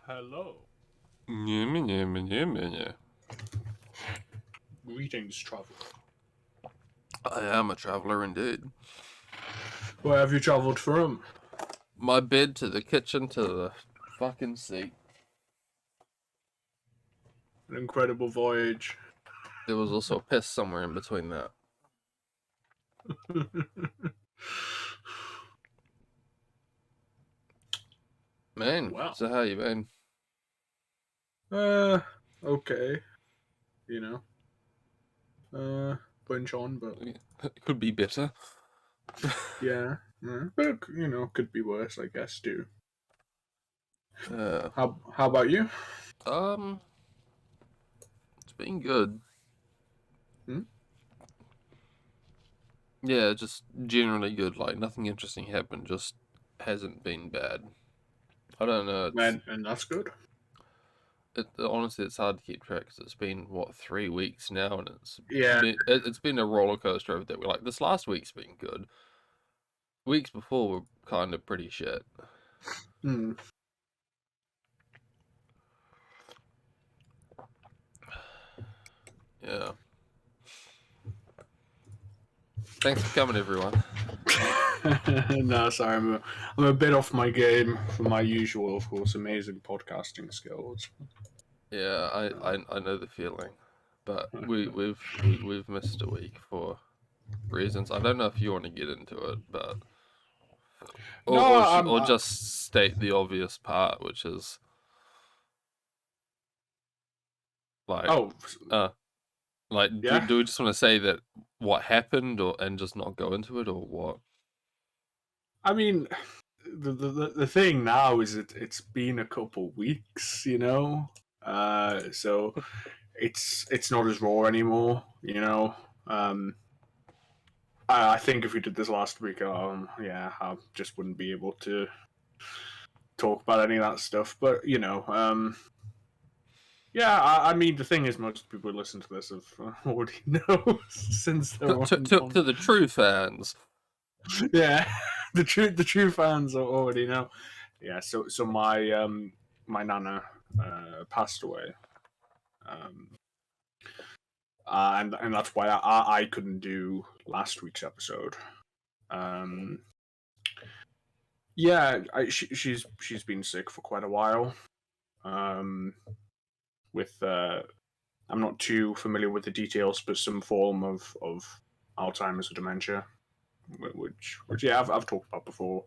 Hello. Yeah. Greetings, traveler. I am a traveller indeed. Where have you travelled from? My bed to the kitchen to the fucking seat. An incredible voyage. There was also a piss somewhere in between that. Man, Wow. so how you been? Okay. You know. Bunch on, but It could be better. yeah. But, could be worse, I guess, too. Uh, How about you? um, it's been good. Hmm? Yeah, just generally good. Like, nothing interesting happened, just hasn't been bad. I don't know, And that's good. honestly, it's hard to keep track because it's been, 3 weeks now, and Yeah. it's been a roller coaster over there. Like, this last week's been good. Weeks before were kind of pretty shit. Hmm. Yeah. Thanks for coming, everyone. No, sorry, I'm a bit off my game from my usual, of course, amazing podcasting skills. Yeah, I know the feeling, but we've missed a week for reasons. I don't know if you want to get into it, but No, or just state the obvious part, which is like oh, uh do yeah. we just want to say that what happened, or and just not go into it, or what? I mean, the thing now is it's been a couple weeks. So it's not as raw anymore. Um, I think if we did this last week, yeah, I just wouldn't be able to talk about any of that stuff. But yeah, I mean, the thing is, most people who listen to this have already know since they're on. To the true fans. Yeah, the true fans already know. Yeah, so my nana passed away, um, and that's why I couldn't do last week's episode. Um, yeah, she's been sick for quite a while. Um, with I'm not too familiar with the details, but some form of Alzheimer's or dementia, which yeah, I've talked about before.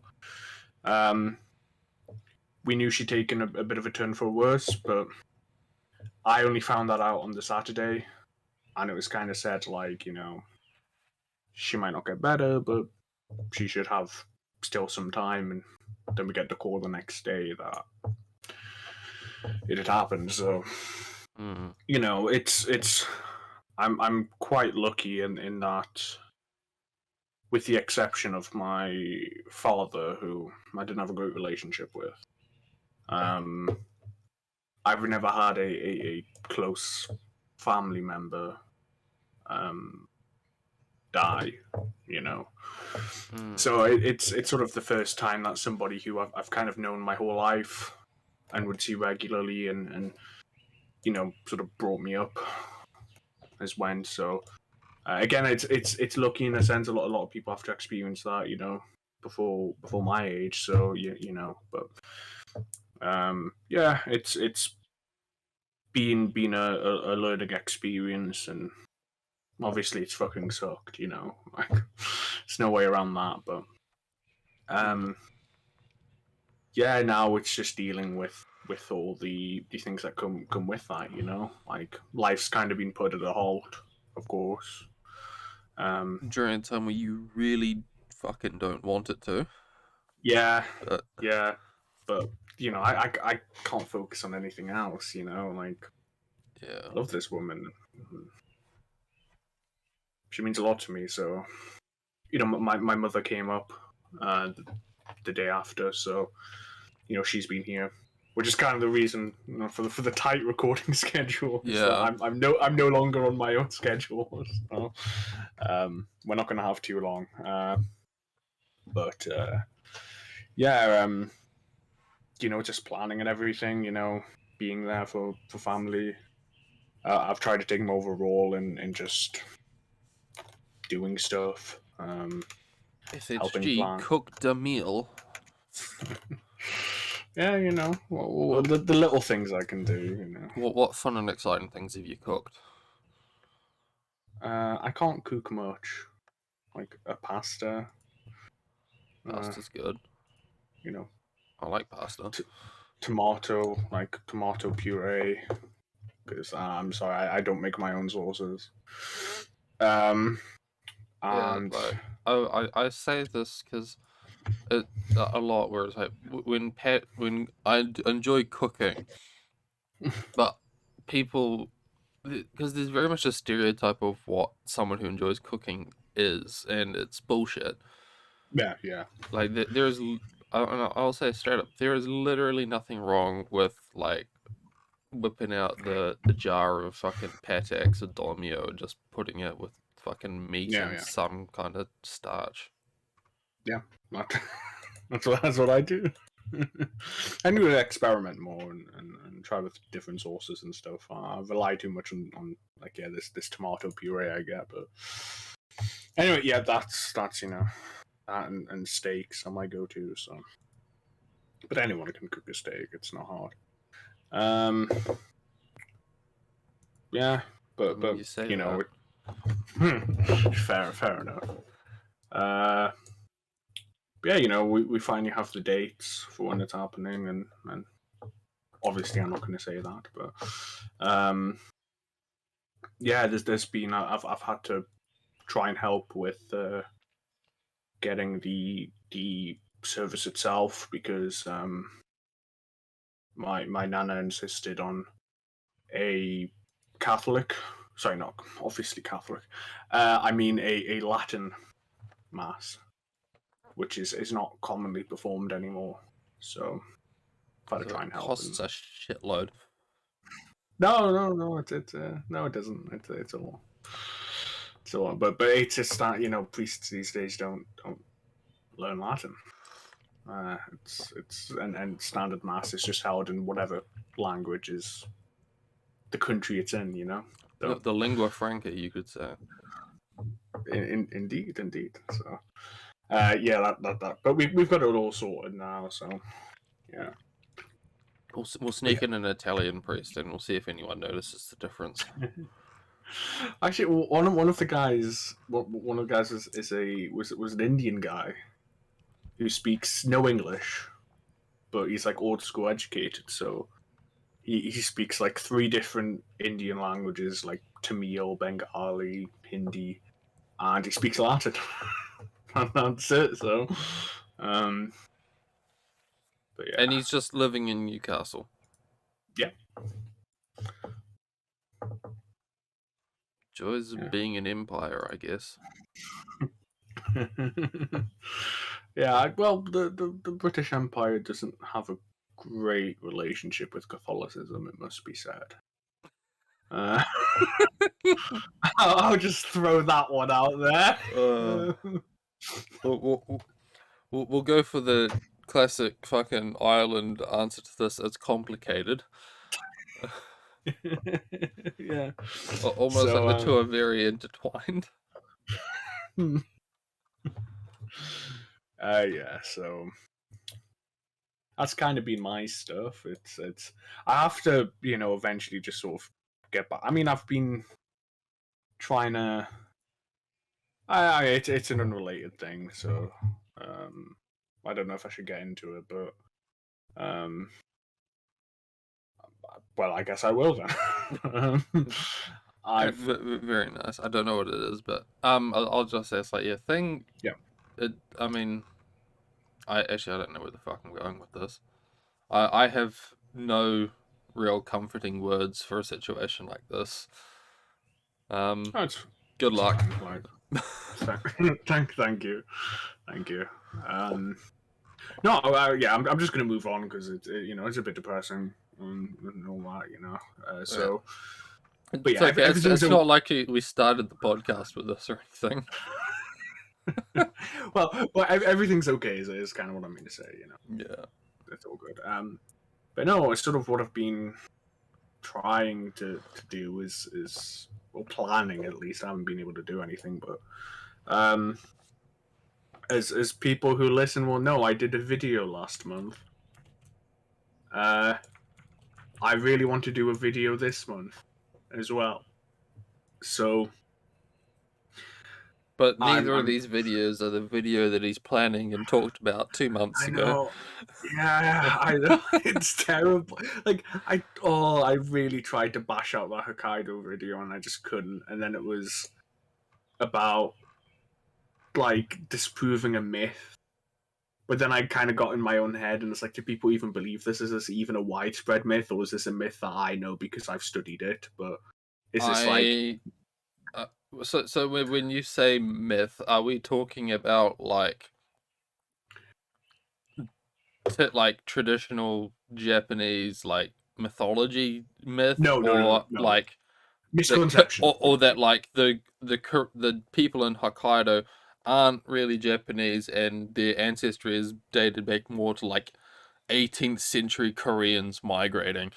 Um, we knew she'd taken a bit of a turn for worse, but I only found that out on the Saturday, and it was kind of said like, she might not get better, but she should have still some time. And then we get the call the next day that it had happened. So, Mm. it's I'm quite lucky in that, with the exception of my father, who I didn't have a great relationship with. Um, I've never had a close family member um, die, you know. Mm. So it's sort of the first time that somebody who I've kind of known my whole life and would see regularly and sort of brought me up has went. So again, it's lucky in a sense. A lot of people have to experience that, before my age. So but yeah, it's been a learning experience, and obviously it's fucking sucked. Like, there's no way around that. But Mm. yeah, now it's just dealing with all the things that come with that. Like, life's kind of been put at a halt, of course. During a time where you really fucking don't want it to. Yeah, But yeah, but I can't focus on anything else. Like, yeah. I love this woman. She means a lot to me. So my mother came up the day after, so she's been here, which is kind of the reason, for the tight recording schedule. Is that Yeah. I'm no longer on my own schedule. So, we're not going to have too long, but yeah. just planning and everything. Being there for family. I've tried to take more of a role in just doing stuff, helping FHG plan. cooked a meal. Yeah, the little things I can do. What fun and exciting things have you cooked? I can't cook much, like a pasta. Pasta's good. You know, I like pasta. tomato puree. Because I'm sorry, I don't make my own sauces. Um, Yeah, and like I say this because a lot where it's like when I enjoy cooking, but people, because there's very much a stereotype of what someone who enjoys cooking is, and it's bullshit. yeah. Like there's, I'll say straight up, there is literally nothing wrong with like whipping out the jar of fucking Patex or Dolmio and just putting it with fucking meat Yeah, and yeah. some kind of starch. Yeah, that's what I do. I need to experiment more and try with different sauces and stuff. I rely too much on like this tomato puree I get, but anyway, yeah, that's that and steaks are my go-to. So, but anyone can cook a steak; it's not hard. Um, yeah, but You say that. fair enough. Uh, yeah, we finally have the dates for when it's happening, and obviously I'm not going to say that, but yeah, there's been I've had to try and help with getting the service itself because my nana insisted on a Catholic, sorry, not obviously Catholic, I mean a Latin mass, which is not commonly performed anymore. So I've had to So try it and help. costs a shitload. No, no, it doesn't. It's all. So, but it's just that priests these days don't learn Latin. It's and standard mass is just held in whatever language is the country it's in. So, The lingua franca, you could say. Indeed. So, yeah, that. But we've got it all sorted now. So, yeah. We'll sneak in an Italian priest and we'll see if anyone notices the difference. Actually, one of the guys, one of the guys was an Indian guy who speaks no English, but he's like old school educated, so he speaks like 3 different Indian languages, like Tamil, Bengali, Hindi, and he speaks Latin. And that's it. So, but yeah, And he's just living in Newcastle. yeah. Joys of being an empire, I guess. Yeah, well, the British Empire doesn't have a great relationship with Catholicism, it must be said. I'll just throw that one out there. We'll go for the classic fucking Ireland answer to this. It's complicated. Yeah. Almost like the two are very intertwined. Yeah, so that's kind of been my stuff. It's I have to, eventually just sort of get back. I mean, I've been trying to it's an unrelated thing, so I don't know if I should get into it, but well, I guess I will then. Very nice. I don't know what it is, but I'll just say it's like thing. Yeah. I mean, I don't know where the fuck I'm going with this. I have no real comforting words for a situation like this. Good luck. Thank you. No, yeah, I'm just gonna move on because it's a bit depressing and all that, so. But yeah, okay. It's not like we started the podcast with this or anything. well, everything's okay is kind of what I mean to say, Yeah. it's all good. But no, it's sort of what I've been trying to do is well, planning at least. I haven't been able to do anything, but as people who listen will know, I did a video last month. I really want to do a video this month as well. So, but neither of these videos are the video that he's planning and talked about 2 months I ago. know. Yeah, I know. It's terrible. Like I really tried to bash out that Hokkaido video and I just couldn't. And then it was about like disproving a myth. But then I kind of got in my own head and it's like, do people even believe this? Is this even a widespread myth, or is this a myth that I know because I've studied it? But is this like so when you say myth, are we talking about like traditional Japanese like mythology myth, no. like misconception, or that like the people in Hokkaido aren't really Japanese and their ancestry is dated back more to like 18th century Koreans migrating?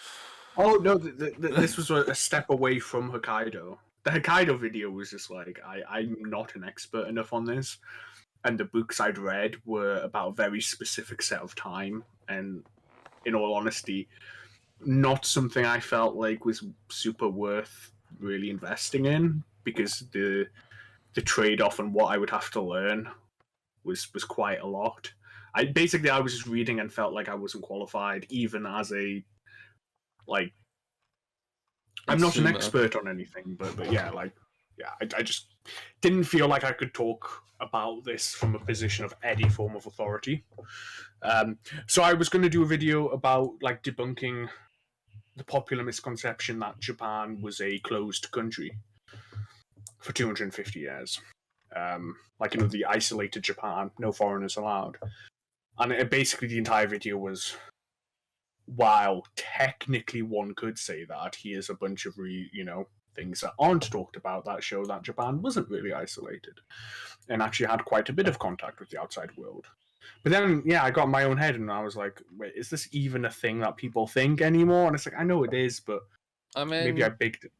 Oh no, this was a step away from Hokkaido. The Hokkaido video was just like I'm not an expert enough on this, and the books I'd read were about a very specific set of time, and in all honesty, not something I felt like was super worth really investing in because the trade off and what I would have to learn was quite a lot. I was just reading and felt like I wasn't qualified, even as a like. I'm not an expert on anything, but yeah, I just didn't feel like I could talk about this from a position of any form of authority. So I was going to do a video about like debunking the popular misconception that Japan was a closed country for 250 years. Like, the isolated Japan, no foreigners allowed. And basically the entire video was, while technically one could say that, here's a bunch of things that aren't talked about that show that Japan wasn't really isolated and actually had quite a bit of contact with the outside world. But then, yeah, I got in my own head and I was like, wait, is this even a thing that people think anymore? And it's like, I know it is, but I mean, maybe I bigged it.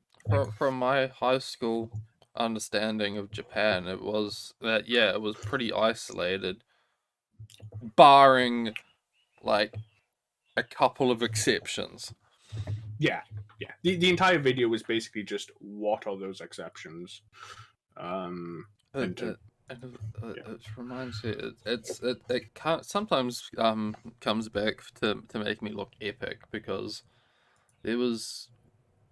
From my high school understanding of Japan, it was that, yeah, it was pretty isolated, barring like a couple of exceptions. Yeah. The entire video was basically just what are those exceptions. It reminds me. It can't sometimes comes back to make me look epic because there was,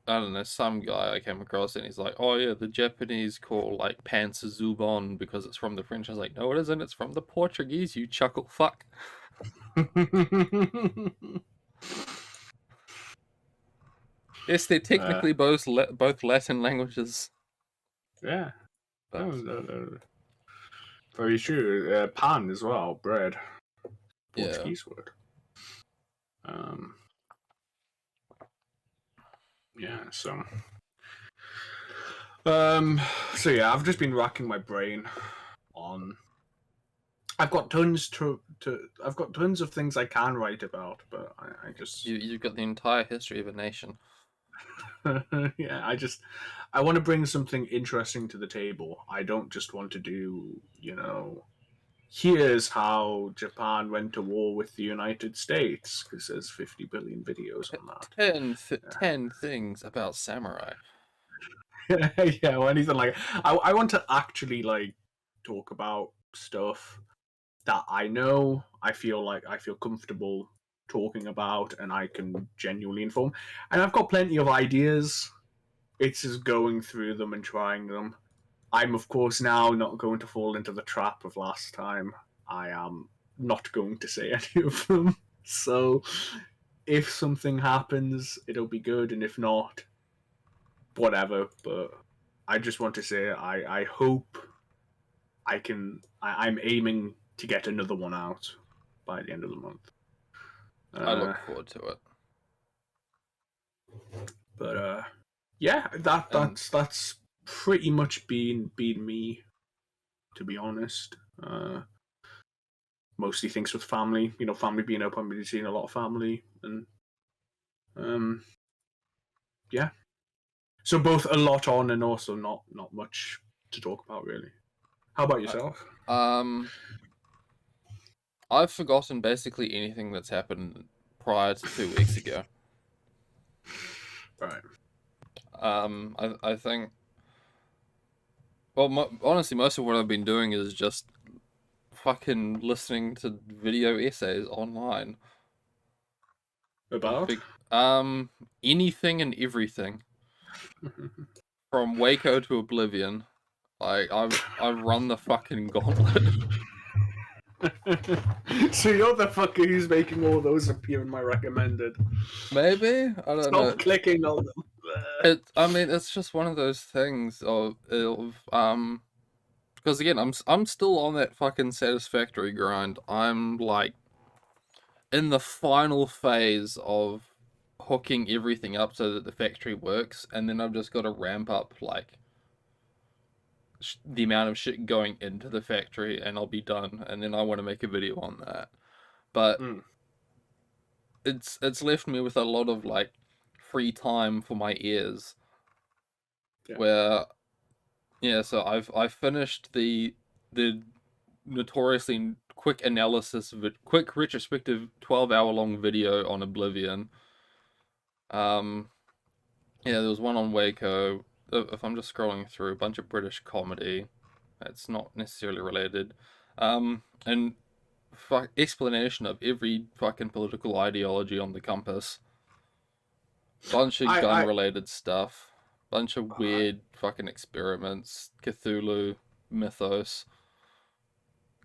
I don't know, some guy I came across and he's like, oh yeah, the Japanese call like pants zubon because it's from the French. I was like, no, it isn't. It's from the Portuguese. You chuckle fuck. Yes, they're technically both Latin languages. Yeah. Very true. Pan as well, bread. Portuguese word. Yeah, so yeah, I've just been racking my brain on. I've got tons I've got tons of things I can write about, but I just you've got the entire history of a nation. Yeah, I want to bring something interesting to the table. I don't just want to do, here's how Japan went to war with the United States, because there's 50 billion videos on that. 10 things about samurai. Yeah, or anything like. I want to actually like talk about stuff that I know. I feel comfortable talking about, and I can genuinely inform. And I've got plenty of ideas. It's just going through them and trying them. I'm, of course, now not going to fall into the trap of last time. I am not going to say any of them. So, if something happens, it'll be good, and if not, whatever. But I just want to say I hope I'm aiming to get another one out by the end of the month. I look forward to it. But yeah, that's pretty much been me, to be honest. mostly thinks with family. You know, family being up, I'm really seeing a lot of family, and yeah. So both a lot on and also not much to talk about really. How about yourself? I've forgotten basically anything that's happened prior to 2 weeks ago. Right. I think. Well, honestly, most of what I've been doing is just fucking listening to video essays online. About? Anything and everything from Waco to Oblivion. Like I've run the fucking gauntlet. So you're the fucker who's making all those appear in my recommended. Maybe I don't know. Stop clicking on them. I mean, it's just one of those things of because again, I'm still on that fucking Satisfactory grind. I'm like in the final phase of hooking everything up so that the factory works, and then I've just got to ramp up like the amount of shit going into the factory, and I'll be done. And then I want to make a video on that, but it's left me with a lot of like free time for my ears, where yeah. So I've finished the notoriously quick analysis, quick retrospective 12-hour long video on Oblivion. Yeah, there was one on Waco. If I'm just scrolling through a bunch of British comedy, that's not necessarily related. And explanation of every fucking political ideology on the compass. Bunch of gun-related stuff. Bunch of weird fucking experiments. Cthulhu, mythos.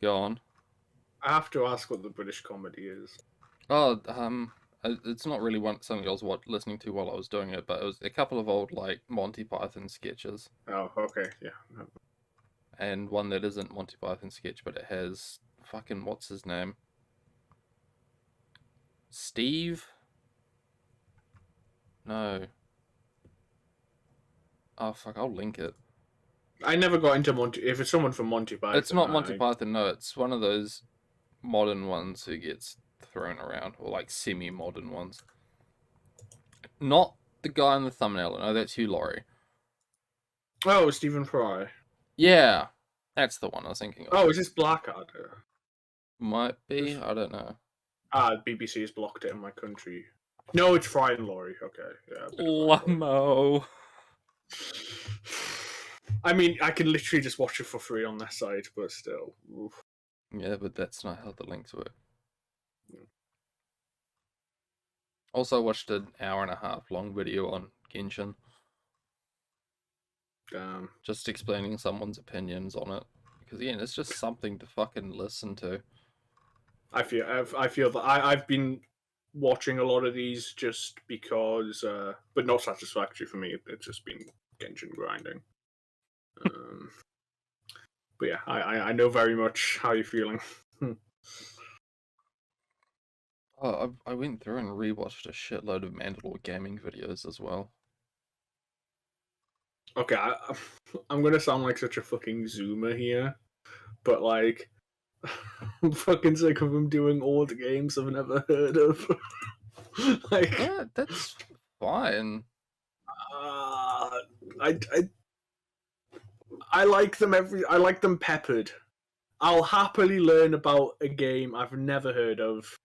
Go on. I have to ask what the British comedy is. Oh, it's not really something I was listening to while I was doing it, but it was a couple of old like Monty Python sketches. Oh, okay, yeah. And one that isn't Monty Python sketch, but it has fucking what's his name? Steve? No. Oh fuck, I'll link it. I never got into Monty. If it's someone from Monty Python, it's not Monty Python. No, it's one of those modern ones who gets thrown around, or like semi-modern ones. Not the guy in the thumbnail. No, that's Hugh Laurie. Oh, Stephen Fry. Yeah, that's the one I was thinking of. Oh, is this Blackadder? Might be. I don't know. BBC has blocked it in my country. No, it's Fry and Laurie. Okay, yeah. Lamo. I mean, I can literally just watch it for free on their site, but still. Oof. Yeah, but that's not how the links work. Also watched an 1.5-hour long video on Genshin. Just explaining someone's opinions on it. Because again, it's just something to fucking listen to. I feel that I've been watching a lot of these just because, but not satisfactory for me. It's just been Genshin grinding. But yeah, I know very much how you're feeling. Oh, I went through and rewatched a shitload of Mandalore gaming videos as well. Okay, I'm gonna sound like such a fucking zoomer here, but like, I'm fucking sick of them doing old games I've never heard of. Like, yeah, that's fine. I like them I like them peppered. I'll happily learn about a game I've never heard of,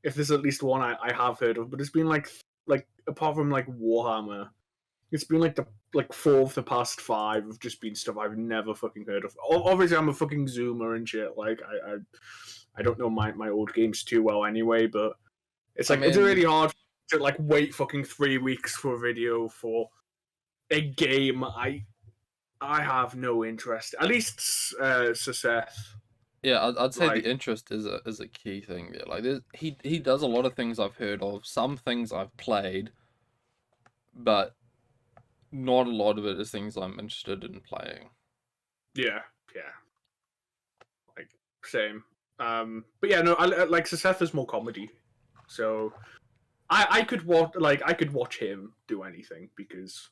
if there's at least one I have heard of. But it's been like apart from like Warhammer, it's been like 4 of the past 5 have just been stuff I've never fucking heard of. Obviously, I'm a fucking zoomer and shit. Like I don't know my old games too well anyway. But it's like, it's really hard to like wait fucking 3 weeks for a video for a game I have no interest. At least Seth. Yeah, I'd say the interest is a key thing there. Like, he does a lot of things I've heard of, some things I've played, but not a lot of it is things I'm interested in playing. Yeah. Like, same. But yeah, no, I like Seth is more comedy, so I could watch him do anything because,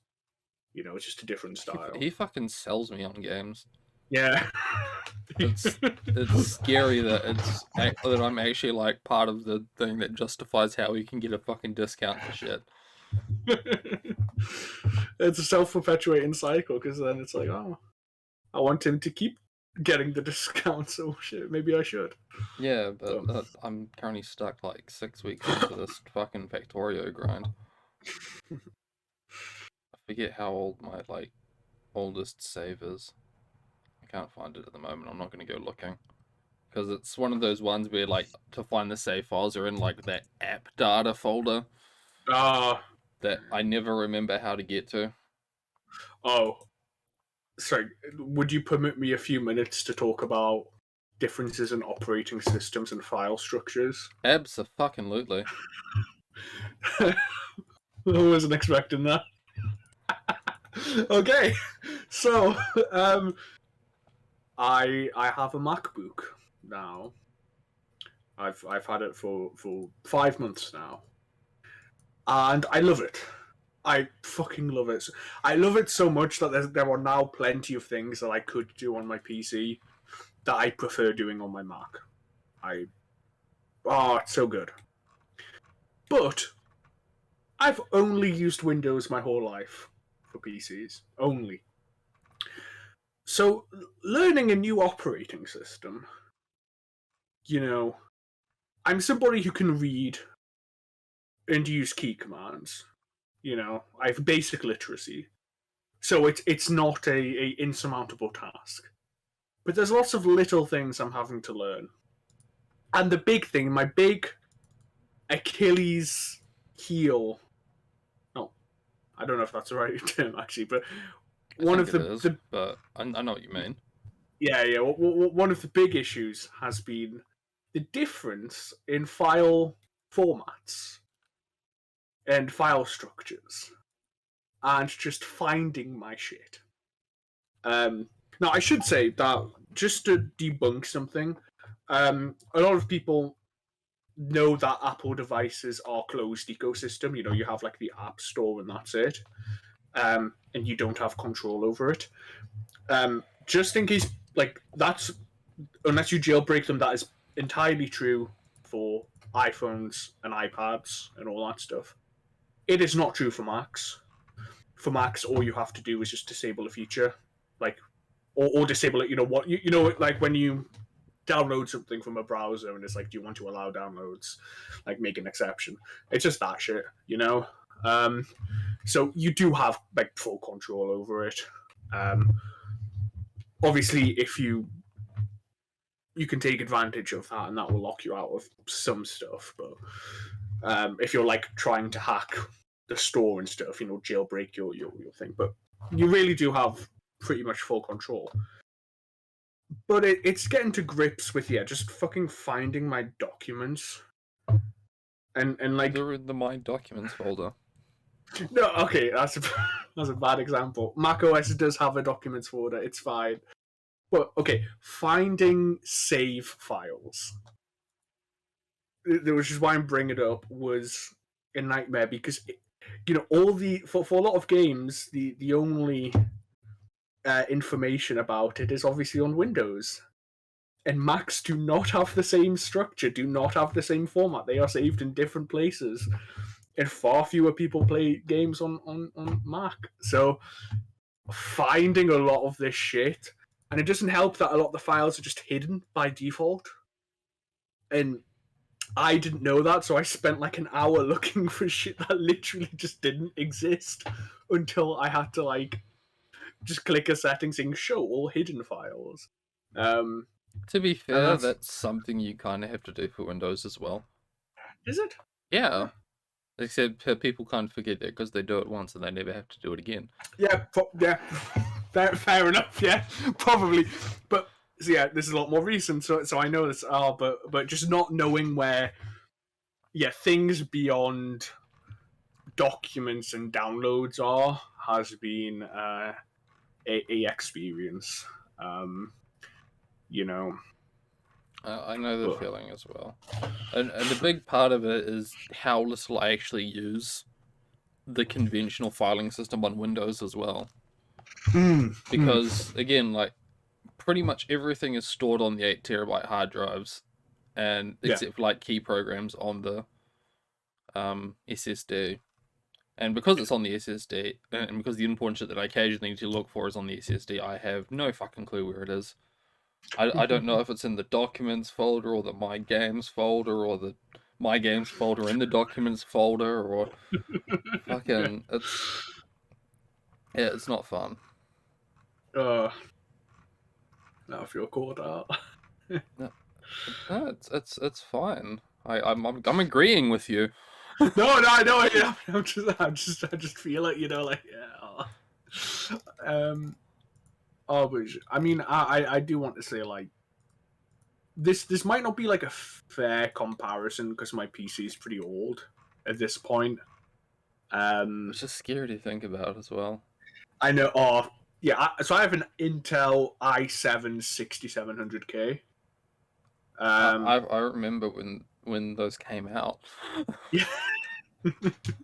you know, it's just a different style. He fucking sells me on games. Yeah. It's scary that that I'm actually like part of the thing that justifies how we can get a fucking discount for shit. It's a self-perpetuating cycle because then it's like, oh, I want him to keep getting the discount, so shit, maybe I should. Yeah, but I'm currently stuck like 6 weeks into this fucking Factorio grind. I forget how old my like oldest save is. I can't find it at the moment. I'm not going to go looking because it's one of those ones where like to find the save files are in like that app data folder that I never remember how to get to. Oh, sorry. Would you permit me a few minutes to talk about differences in operating systems and file structures? Abso-fucking-lutely. I wasn't expecting that. Okay, so I have a MacBook now. I've had it for 5 months now, and I love it. I fucking love it. I love it so much that there are now plenty of things that I could do on my PC that I prefer doing on my Mac. It's so good. But I've only used Windows my whole life for PCs. Only. So learning a new operating system, I'm somebody who can read and use key commands. I have basic literacy. So it's not a insurmountable task. But there's lots of little things I'm having to learn. And the big thing, my big Achilles heel. No, I don't know if that's the right term actually, but one of but I know what you mean. Yeah. One of the big issues has been the difference in file formats and file structures, and just finding my shit. Now, I should say that just to debunk something, a lot of people know that Apple devices are closed ecosystem. You have like the App Store and that's it, and you don't have control over it. Just in case, like that's unless you jailbreak them, that is entirely true for iPhones and iPads and all that stuff. It is not true for Macs. For Macs, all you have to do is just disable a feature, like or disable it. Like when you download something from a browser and it's like, do you want to allow downloads? Like make an exception. It's just that shit, So you do have like full control over it. Obviously, if you can take advantage of that, and that will lock you out of some stuff. But if you're like trying to hack the store and stuff, jailbreak your thing. But you really do have pretty much full control. But it's getting to grips with just fucking finding my documents, and like they're in the My Documents folder. No, okay, that's a bad example. macOS does have a documents folder. It's fine, but okay, finding save files, which is why I'm bringing it up, was a nightmare because all the for a lot of games the only information about it is obviously on Windows. And Macs do not have the same structure, do not have the same format. They are saved in different places. And far fewer people play games on Mac. So finding a lot of this shit, and it doesn't help that a lot of the files are just hidden by default. And I didn't know that, so I spent like an hour looking for shit that literally just didn't exist until I had to like just click a setting saying show all hidden files. To be fair, that's something you kind of have to do for Windows as well. Is it? Yeah. Except people can't forget it because they do it once and they never have to do it again. Yeah. Fair enough. Yeah, probably. But so yeah, this is a lot more recent, so I know this. But just not knowing where, things beyond documents and downloads has been a experience. I know the feeling as well, and a big part of it is how little I actually use the conventional filing system on Windows as well. Because again, like pretty much everything is stored on the 8 TB hard drives, and except for like key programs on the SSD. And because it's on the SSD, and because the important shit that I occasionally need to look for is on the SSD, I have no fucking clue where it is. I don't know if it's in the documents folder or the my games folder or the my games folder in the documents folder or fucking it's not fun. Now I feel called out. No, it's fine. I'm agreeing with you. No, I know. Yeah, I just feel it. You know, like yeah. But I mean, I do want to say like this might not be like a fair comparison because my PC is pretty old at this point. It's just scary to think about as well. I know. Oh, yeah. So I have an Intel i7 6700K. I remember when those came out. Yeah.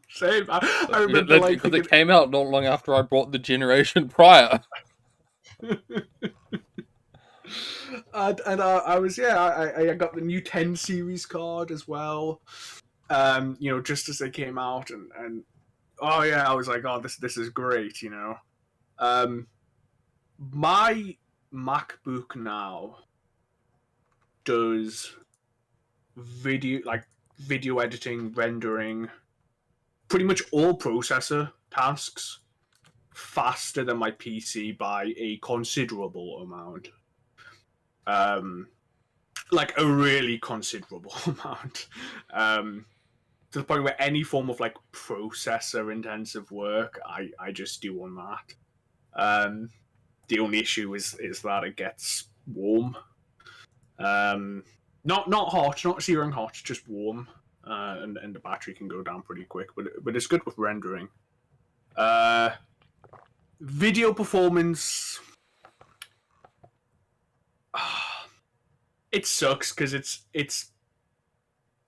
Same. I remember like because it came out not long after I bought the generation prior. and I was I got the new 10 series card as well. You know, just as they came out, and oh yeah, I was like, oh, this is great. You know, my MacBook now does video editing, rendering, pretty much all processor tasks faster than my PC by a considerable amount. Like a really considerable amount. To the point where any form of like processor intensive work, I just do on that. The only issue is that it gets warm. Not hot, not searing hot, just warm. And the battery can go down pretty quick, but it's good with rendering. Video performance, it sucks because it's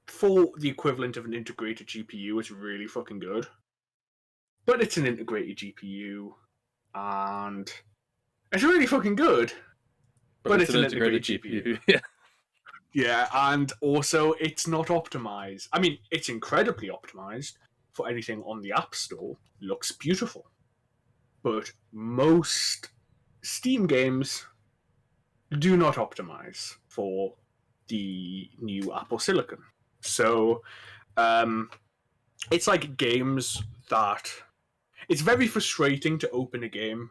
for the equivalent of an integrated GPU. It's really fucking good, but it's an integrated GPU, and it's really fucking good. But it's an integrated GPU. Yeah. Yeah, and also it's not optimized. I mean, it's incredibly optimized for anything on the App Store. Looks beautiful. But most Steam games do not optimize for the new Apple Silicon. So, it's like games that it's very frustrating to open a game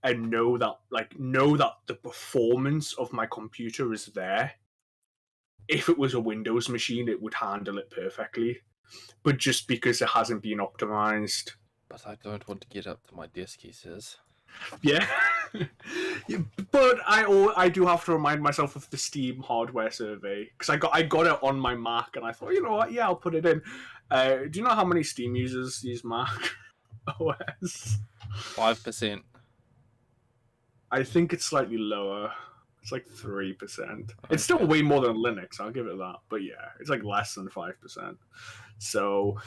and know that the performance of my computer is there. If it was a Windows machine, it would handle it perfectly. But just because it hasn't been optimized. But I don't want to get up to my desk, he says. Yeah. But I do have to remind myself of the Steam hardware survey because I got it on my Mac and I thought, you know what, yeah, I'll put it in. Do you know how many Steam users use Mac OS? 5%. I think it's slightly lower. It's like 3%. Okay. It's still way more than Linux, I'll give it that. But yeah, it's like less than 5%. So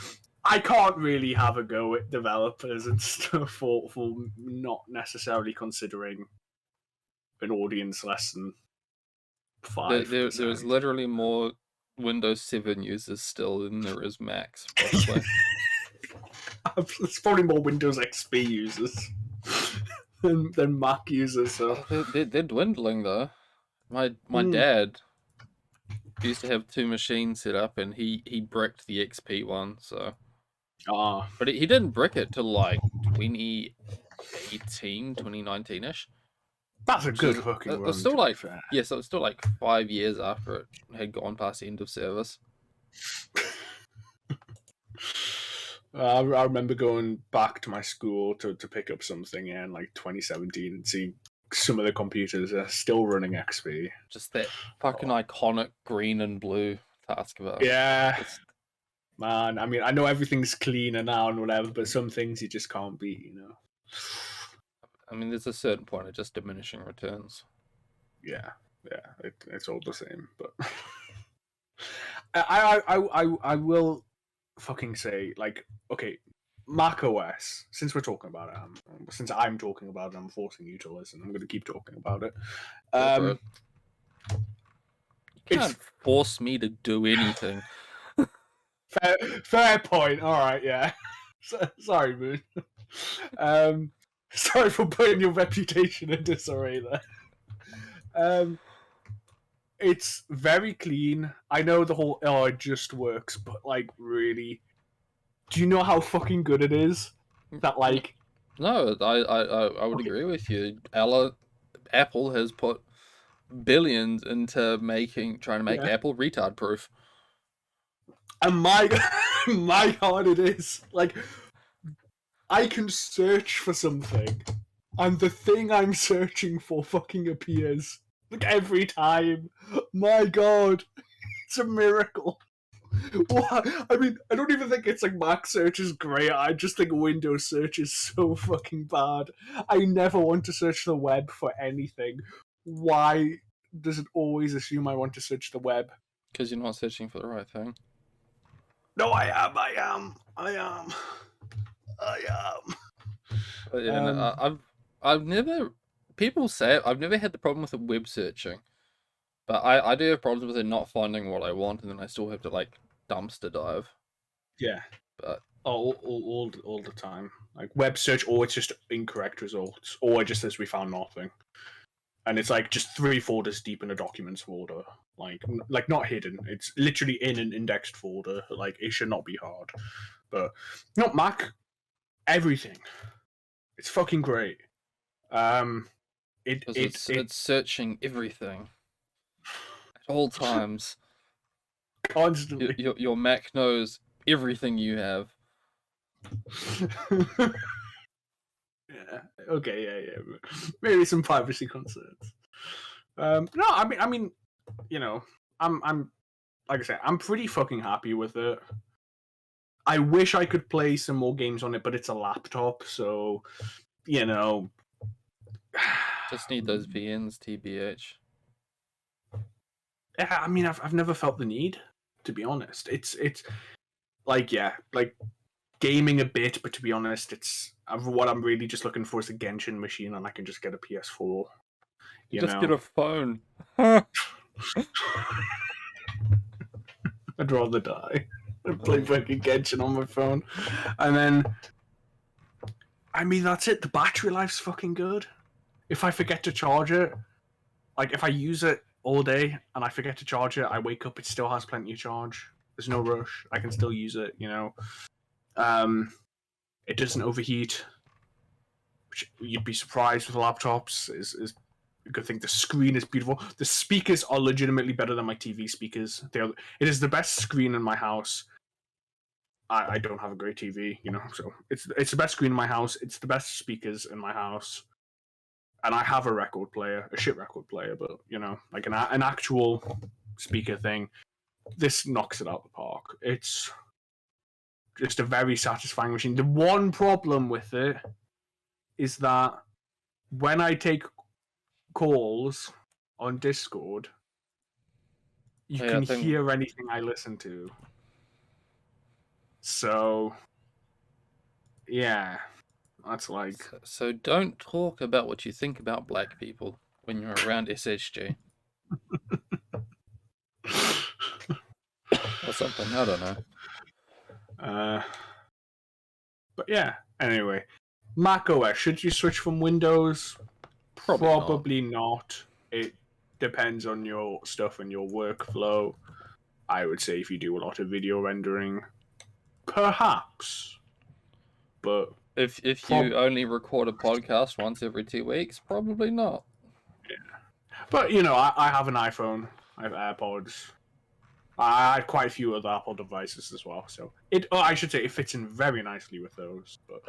I can't really have a go at developers and stuff for not necessarily considering an audience less than 5%. There's literally more Windows 7 users still than there is Macs, probably. There's probably more Windows XP users than Mac users. So they're dwindling though. My dad used to have 2 machines set up, and he bricked the XP one. So, but he didn't brick it till like 2018, 2019ish. That's a good fucking run. It's still like so it's still like 5 years after it had gone past the end of service. I remember going back to my school to pick up something in like 2017 and see some of the computers are still running XP. Just that fucking iconic green and blue taskbar. Yeah. Man, I mean, I know everything's cleaner now and whatever, but some things you just can't beat, you know? I mean, there's a certain point of just diminishing returns. Yeah, it's all the same, but... I will fucking say, like, okay, Mac OS. Since we're talking about it, since I'm talking about it, I'm forcing you to listen. I'm going to keep talking about it. Go for it. You It's can't force me to do anything. fair point. All right, yeah. Sorry, Moon. Sorry for putting your reputation in disarray there. It's very clean. I know the whole it just works, but like really, do you know how fucking good it is? That like No, I would Okay. agree with you. Apple has put billions into trying to make Yeah. Apple retard proof. And my my god, it is like I can search for something, and the thing I'm searching for fucking appears like every time. My god, it's a miracle. What? I mean, I don't even think it's like Mac search is great. I just think Windows search is so fucking bad. I never want to search the web for anything. Why does it always assume I want to search the web? Because you're not searching for the right thing. No, I am. But yeah, no, I've never. People say I've never had the problem with the web searching, but I do have problems with it not finding what I want, and then I still have to like dumpster dive. Yeah. But all the time. Like web search, or it's just incorrect results, or it just says we found nothing, and it's like just 3 folders deep in a documents folder. Like not hidden. It's literally in an indexed folder. Like it should not be hard, but not Mac. Everything. It's fucking great. it's searching everything at all times. Constantly. Your Mac knows everything you have. Yeah. Okay. Yeah. Maybe some privacy concerns. No, I mean, you know, I'm like I said, I'm pretty fucking happy with it. I wish I could play some more games on it, but it's a laptop, so you know. Just need those VNs, TBH. Yeah, I mean, I've never felt the need, to be honest. It's like gaming a bit, but to be honest, what I'm really just looking for is a Genshin machine, and I can just get a PS4. Just get a phone. I'd rather die than play fucking Genshin on my phone. And then, I mean, that's it. The battery life's fucking good. If I forget to charge it, like if I use it all day and I forget to charge it, I wake up, it still has plenty of charge. There's no rush. I can still use it, you know. It doesn't overheat, which you'd be surprised with laptops. Is a good thing. The screen is beautiful. The speakers are legitimately better than my TV speakers. It is the best screen in my house. I don't have a great TV, you know, so it's the best screen in my house. It's the best speakers in my house, and I have a record player, a shit record player, but you know, like an actual speaker thing. This knocks it out of the park. It's just a very satisfying machine. The one problem with it is that when I take calls on Discord, you can hear anything I listen to. So, yeah, that's like. So don't talk about what you think about black people when you're around SSG. Or something, I don't know. But yeah, anyway, Mac OS, should you switch from Windows? Probably not. It depends on your stuff and your workflow. I would say if you do a lot of video rendering, perhaps. But if you only record a podcast once every 2 weeks, probably not. Yeah. But you know, I have an iPhone, I have AirPods. I had quite a few other Apple devices as well, so I should say it fits in very nicely with those. But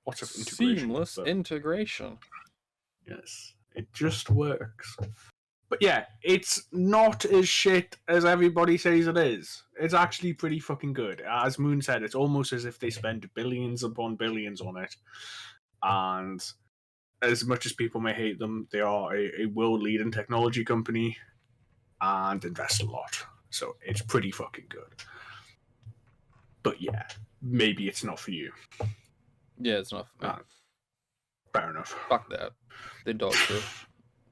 lots of integration. Seamless integration. Yes, it just works. But yeah, it's not as shit as everybody says it is. It's actually pretty fucking good. As Moon said, it's almost as if they spend billions upon billions on it. And as much as people may hate them, they are a world-leading technology company and invest a lot. So it's pretty fucking good. But yeah, maybe it's not for you. Yeah, it's not for me. Fair enough. Fuck that. The dogs are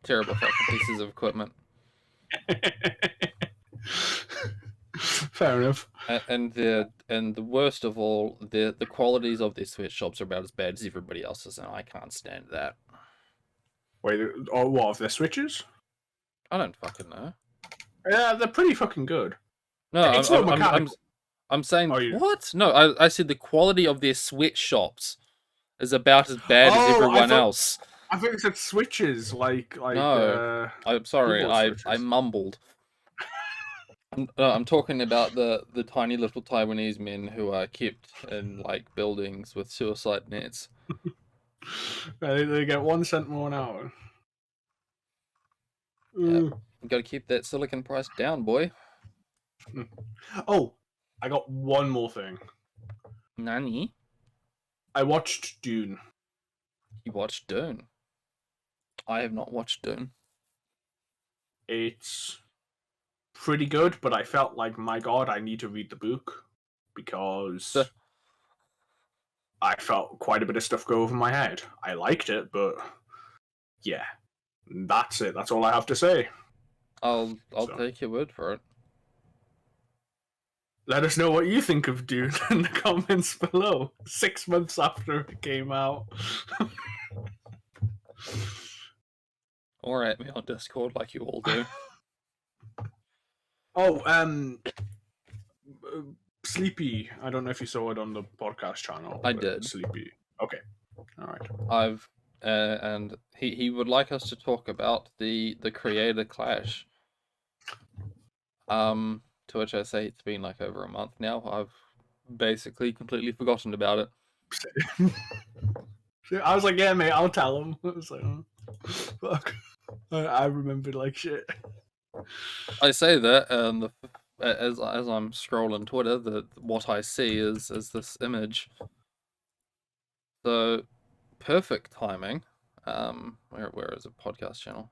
terrible fucking pieces of equipment. Fair enough. And the worst of all, the qualities of their sweatshops are about as bad as everybody else's, and I can't stand that. Wait, or what, of their switches? I don't fucking know. Yeah, they're pretty fucking good. No, It's not mechanical. I'm saying Oh, you- what? No, I said the quality of their sweatshops is about as bad as Oh, I everyone thought- else. I think it said switches, like No. I'm sorry, keyboard I switches. mumbled. I'm talking about the tiny little Taiwanese men who are kept in like buildings with suicide nets. They get 1 cent more an hour. Yep. You gotta keep that silicon price down, boy. Oh, I got one more thing. Nani? I watched Dune. You watched Dune? I have not watched Dune. It's pretty good, but I felt like, my god, I need to read the book because I felt quite a bit of stuff go over my head. I liked it, but yeah, that's it. That's all I have to say. I'll So. take your word for it. Let us know what you think of Dune in the comments below. 6 months after it came out. Or at me on Discord like you all do. Oh, Sleepy. I don't know if you saw it on the podcast channel. I but did. Sleepy. Okay. All right. I've and he would like us to talk about the creator clash. To which I say it's been like over a month now. I've basically completely forgotten about it. I was like, yeah, mate, I'll tell him. I was like, oh, fuck. I remembered like shit. I say that, and as I'm scrolling Twitter, what I see is this image. So perfect timing. Where is it? Podcast channel.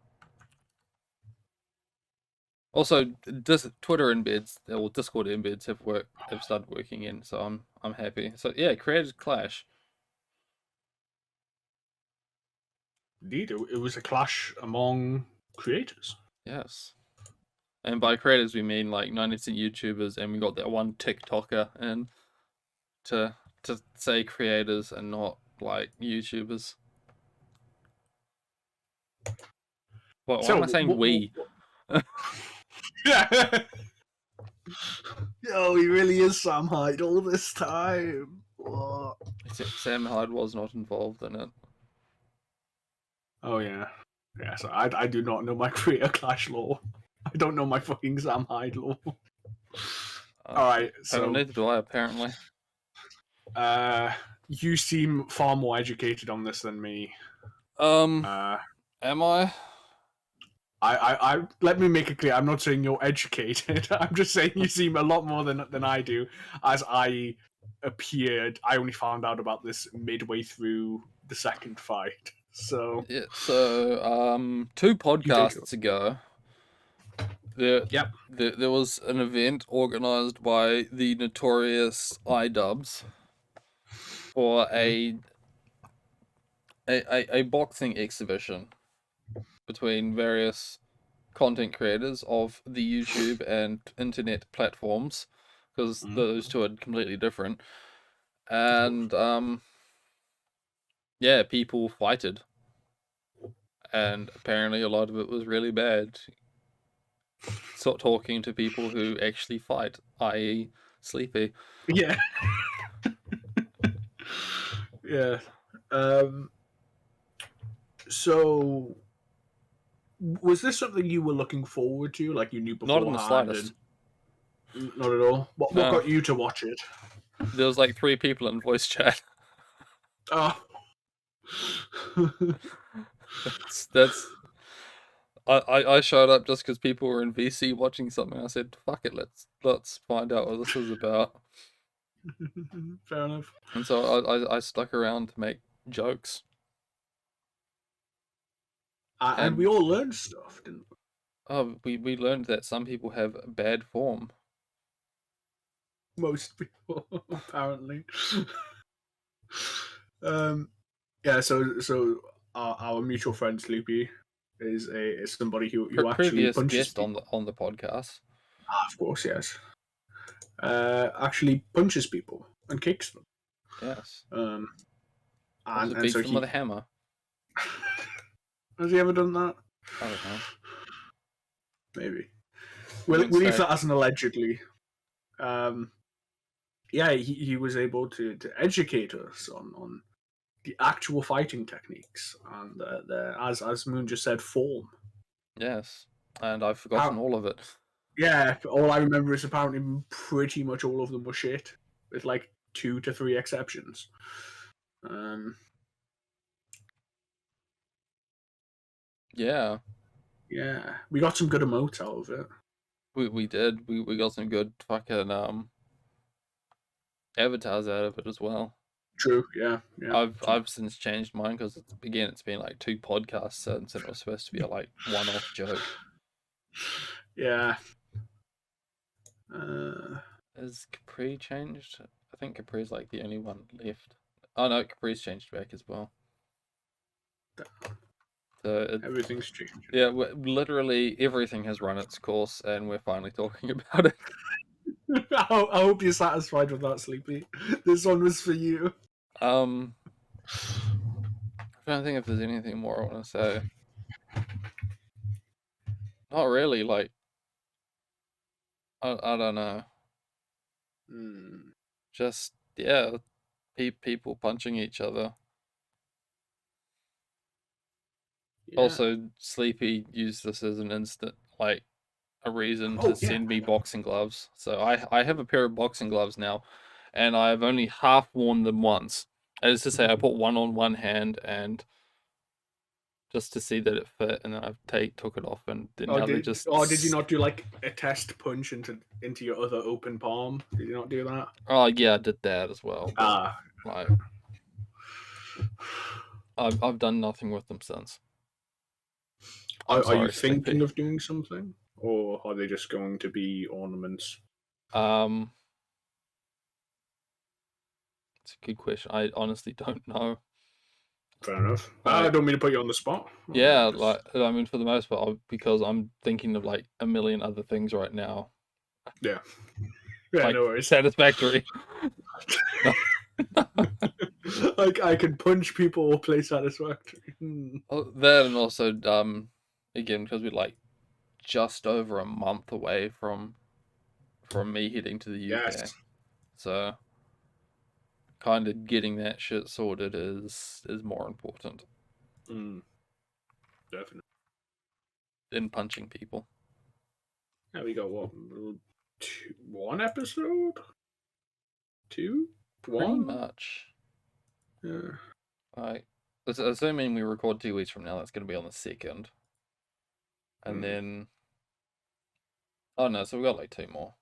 Also, Twitter embeds or Discord embeds have started working in, so I'm happy. So yeah, created clash. Indeed, it was a clash among creators. Yes, and by creators we mean like 90% YouTubers, and we got that one TikToker, and to say creators and not like YouTubers. Why am I saying we? Yeah. Yo, he really is Sam Hyde all this time. What? Sam Hyde was not involved in it. Oh yeah, yeah. So I do not know my creator clash law. I don't know my fucking Sam Hyde law. All right, so neither do I apparently. you seem far more educated on this than me. Am I? I let me make it clear. I'm not saying you're educated. I'm just saying you seem a lot more than I do. As I only found out about this midway through the second fight. So yeah. So 2 podcasts ago, there was an event organized by the notorious iDubbbz for a boxing exhibition between various content creators of the YouTube and internet platforms, because those two are completely different. And yeah, people fighted, and apparently a lot of it was really bad. Stop talking to people who actually fight, i.e. Sleepy. yeah, yeah. So was this something you were looking forward to? Like you knew beforehand? Not in the slightest. Not at all. What got you to watch it? There was like 3 people in voice chat. Oh. that's I showed up just because people were in VC watching something. I said, "Fuck it, let's find out what this is about." Fair enough. And so I stuck around to make jokes. And we all learned stuff, didn't we? Oh, we learned that some people have bad form. most people apparently. Yeah. So our mutual friend Sleepy is somebody who actually Previous punches guest people. on the podcast. Ah, of course, yes. Actually punches people and kicks them. Yes. Um, Also and beats so them with a he hammer. has he ever done that? I don't know. Maybe. I wouldn't We'll leave say. that as an allegedly. Um, yeah, he was able to educate us on the actual fighting techniques and as Moon just said, form. Yes. And I've forgotten How, all of it. yeah, all I remember is apparently pretty much all of them were shit, with like 2 to 3 exceptions. Um, Yeah. yeah, we got some good emotes out of it. We did. We got some good fucking avatars out of it as well. True, yeah. I've since changed mine because it's been like 2 podcasts since it was supposed to be a like one-off joke. Yeah. Uh, Is Capri changed? I think Capri's like the only one left. Oh no, Capri's changed back as well. So everything's changing. yeah, literally everything has run its course, and we're finally talking about it. I hope you're satisfied with that, Sleepy. This one was for you. I don't think if there's anything more I want to say. Not really. Like I don't know. Mm, Just yeah, people punching each other. yeah. Also, Sleepy used this as an instant, like a reason to Oh, yeah. send me boxing gloves. So I have a pair of boxing gloves now, and I've only half worn them once. That is to say, I put one on one hand and just to see that it fit, and then I took it off, and then now they just. Did you not do like a test punch into your other open palm? Did you not do that? Oh yeah, I did that as well. But Ah. like, I've done nothing with them since. I'm Are you sorry, thinking Sleepy. of doing something? Or are they just going to be ornaments? It's a good question. I honestly don't know. Fair enough. I Like, don't mean to put you on the spot. yeah, Just... like I mean, for the most part, because I'm thinking of like a million other things right now. Yeah. Yeah, Like no worries. satisfactory. Like I can punch people or play satisfactory. That and also again because we're like just over a month away from me heading to the UK, Yes. so kind of getting that shit sorted is more important Definitely. than punching people. Now we got what? One episode? Two? Pretty One? much. Yeah. Like, assuming we record 2 weeks from now, that's going to be on the 2nd. And then. Oh no, so we got like 2 more.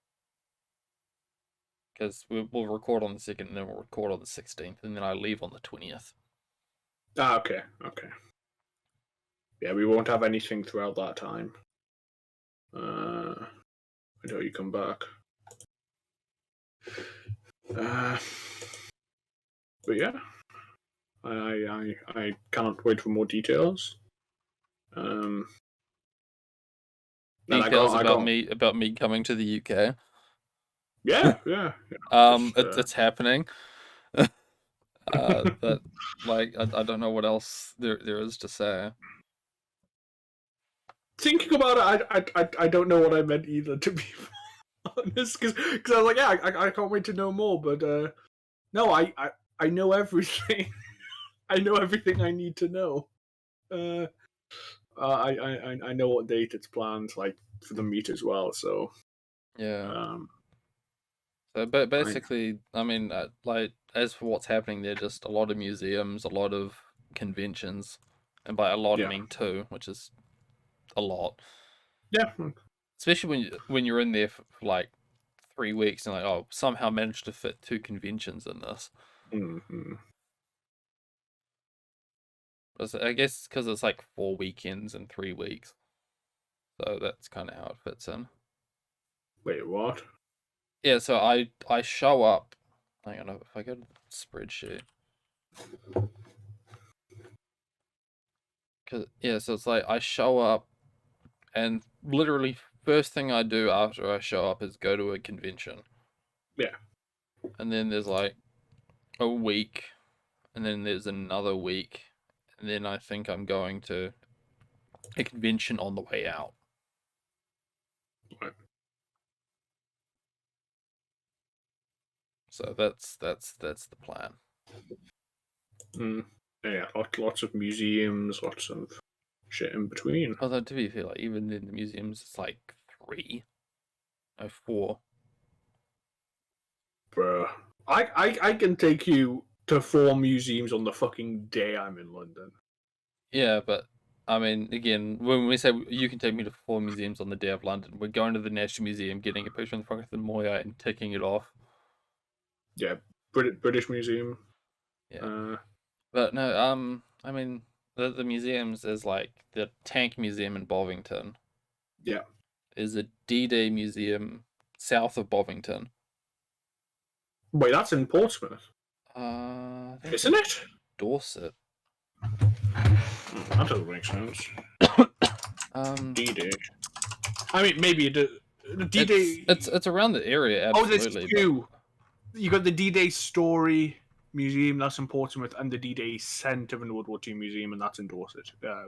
Because we'll record on the 2nd, and then we'll record on the 16th, and then I leave on the 20th. Ah, okay. Okay. Yeah, we won't have anything throughout that time. Until you come back. But yeah, I cannot wait for more details. Details about me coming to the UK. Yeah, yeah. It's happening. But like I don't know what else there is to say. Thinking about it, I don't know what I meant either, to be honest, because I was like, yeah, I can't wait to know more. But no, I know everything. I know everything I need to know. I know what date it's planned, like for the meet as well. So Yeah. So, but basically, I mean, like as for what's happening there, just a lot of museums, a lot of conventions, and by a lot I mean 2, which is a lot. Yeah. Especially when you're in there for like 3 weeks and like, oh, somehow managed to fit 2 conventions in this. Mm-hmm. I guess because it's like 4 weekends in 3 weeks, so that's kind of how it fits in. Wait, what? Yeah, so I show up. Hang on, if I go to the spreadsheet, so it's like I show up, and literally first thing I do after I show up is go to a convention, Yeah. and then there's like a week, and then there's another week, and then I think I'm going to a convention on the way out. Right. So that's the plan. Yeah, lots of museums, lots of shit in between. Although to be fair, like even in the museums, it's like 4. Bruh. I can take you to 4 museums on the fucking day I'm in London. Yeah, but I mean, again, when we say you can take me to 4 museums on the day of London, we're going to the National Museum, getting a picture in front of the Moya, and ticking it off. Yeah, British Museum. Yeah, but no, I mean, the museums is like the Tank Museum in Bovington. Yeah, is a D-Day museum south of Bovington. wait, that's in Portsmouth, isn't it? Dorset. That doesn't make sense. D-Day. I mean, maybe D-Day. It's around the area. Absolutely. Oh, there's two. You got the D-Day Story Museum, that's in Portsmouth, and the D-Day Centre in the World War II Museum, and that's in Dorset. Yeah.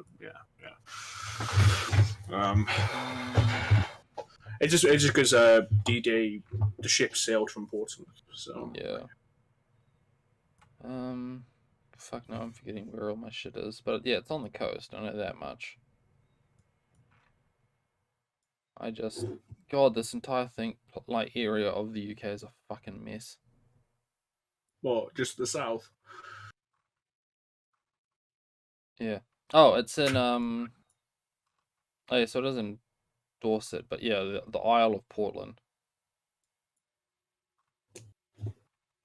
It's just because D-Day, the ship sailed from Portsmouth. So yeah. Fuck no, I'm forgetting where all my shit is, but yeah, it's on the coast. I know that much. God, this entire thing, like area of the UK, is a fucking mess. Well, just the south. Yeah. Oh, it's in Oh, yeah, so it is in Dorset, but yeah, the Isle of Portland.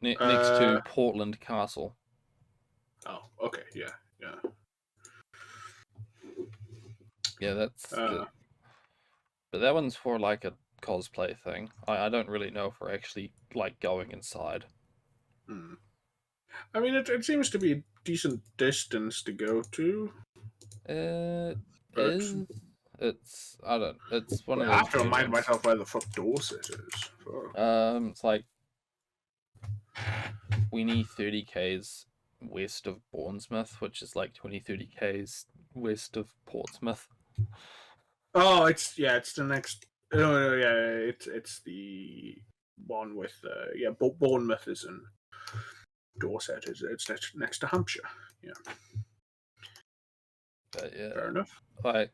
Next to Portland Castle. Oh, okay, yeah. Yeah, that's. But that one's for like a cosplay thing. I don't really know if we're actually like going inside. I mean, it seems to be a decent distance to go to. It is. It's I don't. It's one of I those. have to remind myself where the fuck Dorset is. It's like 30 k's west of Bournemouth, which is like 30 k's west of Portsmouth. Oh, it's the next. No, yeah, it's the one with Bournemouth is in Dorset. It's next to Hampshire. Yeah. But yeah, fair enough. Like,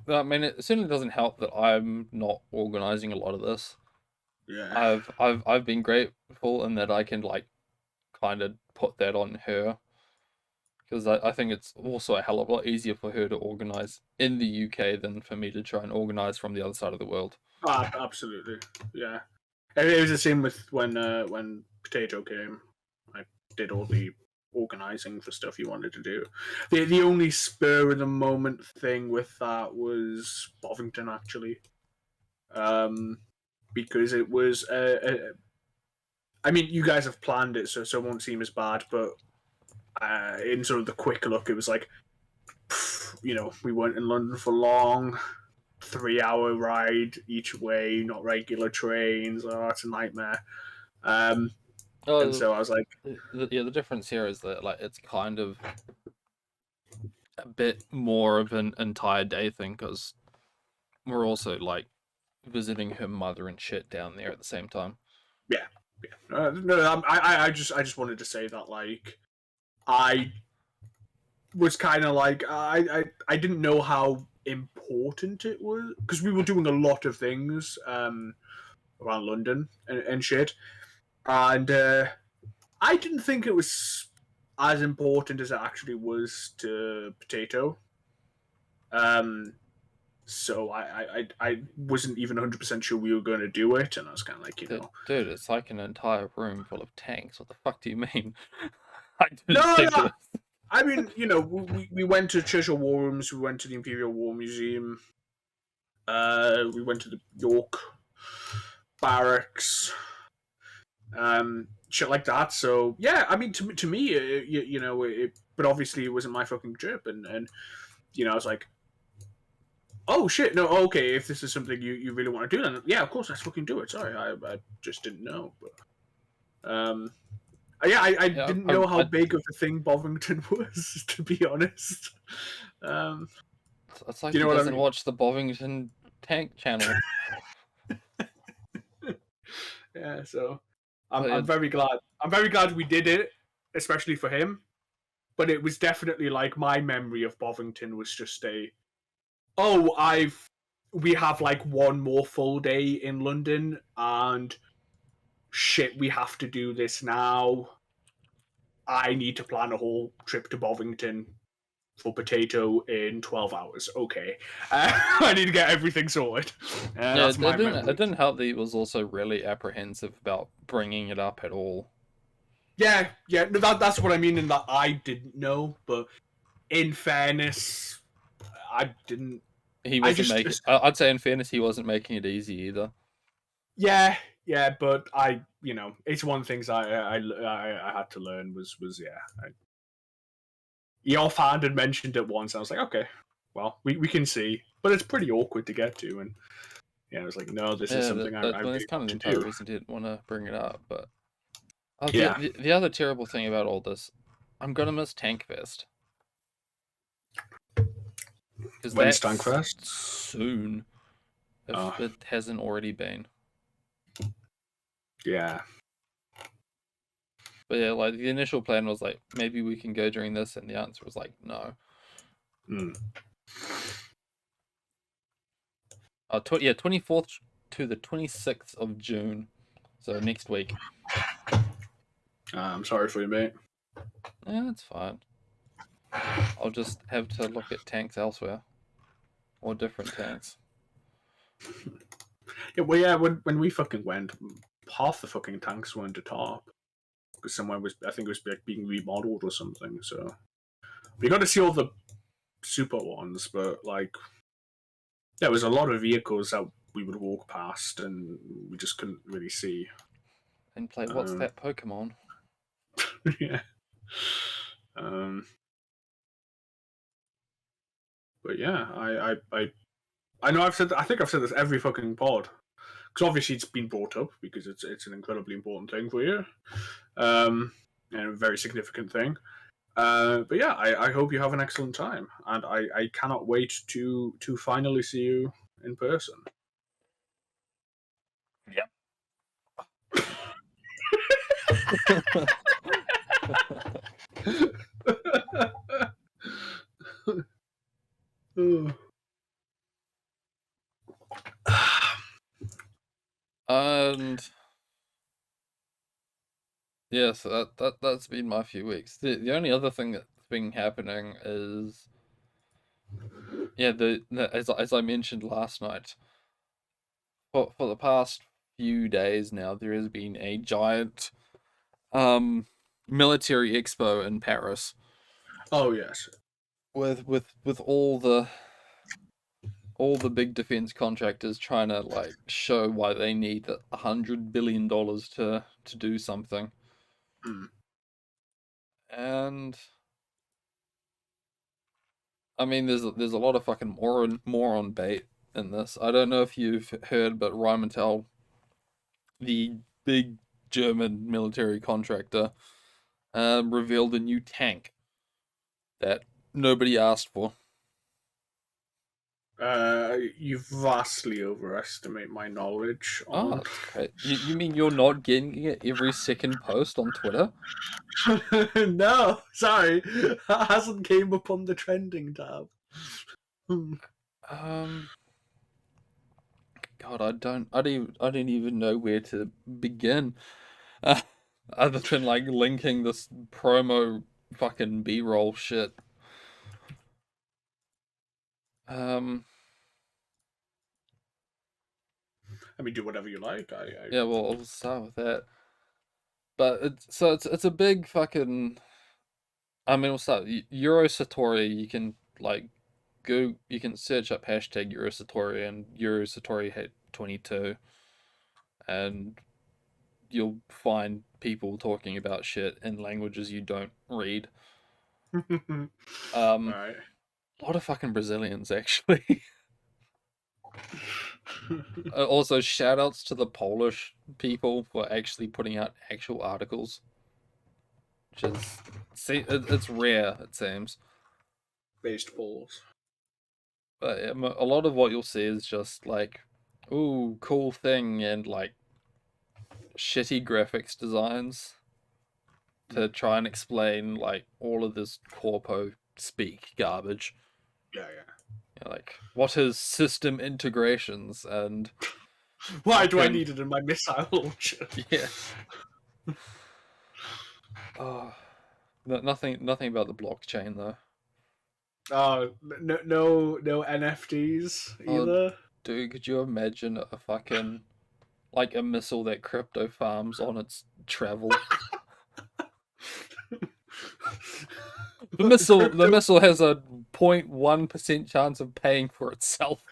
I mean, it certainly doesn't help that I'm not organizing a lot of this. Yeah. I've been grateful in that I can like kind of put that on her, because I think it's also a hell of a lot easier for her to organize in the UK than for me to try and organize from the other side of the world. Absolutely, yeah. It was the same with when Potato came. I did all the organizing for stuff you wanted to do. The only spur of the moment thing with that was Bovington, actually, because it was. I mean, you guys have planned it, so it won't seem as bad. But in sort of the quick look, it was like, we weren't in London for long. 3-hour ride each way, not regular trains. Oh, it's a nightmare. And so I was like, the difference here is that like it's kind of a bit more of an entire day thing, because we're also like visiting her mother and shit down there at the same time. Yeah. No, I just wanted to say that like I was kind of like I didn't know how important it was, because we were doing a lot of things around London and shit, and I didn't think it was as important as it actually was to Potato. So I wasn't even 100% sure we were going to do it, and I was kind of like, dude, it's like an entire room full of tanks. What the fuck do you mean? No. I mean, we went to Churchill War Rooms, we went to the Imperial War Museum, we went to the York barracks, shit like that. So yeah, I mean, to me, but obviously it wasn't my fucking trip, and I was like, oh shit, no, okay, if this is something you really want to do, then yeah, of course, let's fucking do it. Sorry, I just didn't know, but yeah, I Yeah, didn't know how big of a thing Bovington was, to be honest. It's like Do you he know what I doesn't mean? watch the Bovington Tank channel. Yeah, so But I'm very glad. I'm very glad we did it, especially for him. But it was definitely like my memory of Bovington was just oh, we have like one more full day in London, and shit, we have to do this now. I need to plan a whole trip to Bovington for potato in 12 hours. Okay. I need to get everything sorted. yeah, That's my it memory. didn't help that he was also really apprehensive about bringing it up at all. Yeah, no, that's what I mean in that I didn't know, but in fairness, I didn't. He I wasn't making. I'd say, in fairness, he wasn't making it easy either. yeah, but it's one of the things I had to learn was he offhand had mentioned it once. I was like, okay, well, we can see, but it's pretty awkward to get to, and I was like, no, this is Yeah, something I that's really kind of want the to entire do. reason he didn't want to bring it up. But Yeah. the other terrible thing about all this, I'm gonna miss Tankfest because When's that's Tankfest? soon, if it hasn't already been. Yeah. But yeah, like the initial plan was like maybe we can go during this, and the answer was like no. Mm. 24th to the 26th of June, so next week. I'm sorry for you, mate. Yeah, that's fine. I'll just have to look at tanks elsewhere, or different tanks. Yeah, well, yeah. When we fucking went, half the fucking tanks weren't at top because somewhere was, I think it was like being remodeled or something. So we got to see all the super ones, but like there was a lot of vehicles that we would walk past and we just couldn't really see. And play What's That Pokemon? Yeah. But yeah, I know I think I've said this every fucking pod because obviously it's been brought up because it's an incredibly important thing for you, and a very significant thing. But yeah, I hope you have an excellent time, and I cannot wait to finally see you in person. And yes, that's been my few weeks. The only other thing that's been happening is as I mentioned last night, for the past few days now, there has been a giant military expo in Paris Oh yes. with all the big defense contractors trying to like show why they need $100 billion to do something. And I mean, there's a lot of fucking moron bait in this. I don't know if you've heard, but Rheinmetall, the big German military contractor, revealed a new tank that nobody asked for. You vastly overestimate my knowledge Oh, on. that's great. You mean you're not getting it every second post on Twitter? No, sorry, that hasn't came up on the trending tab. God, I don't even know where to begin, other than like linking this promo fucking B-roll shit. I mean, do whatever you like. Yeah, well, I'll start with that. But it's a big fucking. I mean, we'll start Eurosatori. You can like you can search up hashtag Eurosatori and Eurosatori hit 22. and you'll find people talking about shit in languages you don't read. Right. A lot of fucking Brazilians, actually. Also, shout outs to the Polish people for actually putting out actual articles. Which is, it's rare, it seems. Based Poles. But a lot of what you'll see is just like, ooh, cool thing, and like shitty graphics designs to try and explain like all of this corpo speak garbage. Yeah. Like, what is system integrations and Why do I need it in my missile launcher? Yeah. Oh, nothing about the blockchain though. No NFTs either. Dude, could you imagine a fucking like a missile that crypto farms on its travel? The missile has a 0.1% chance of paying for itself.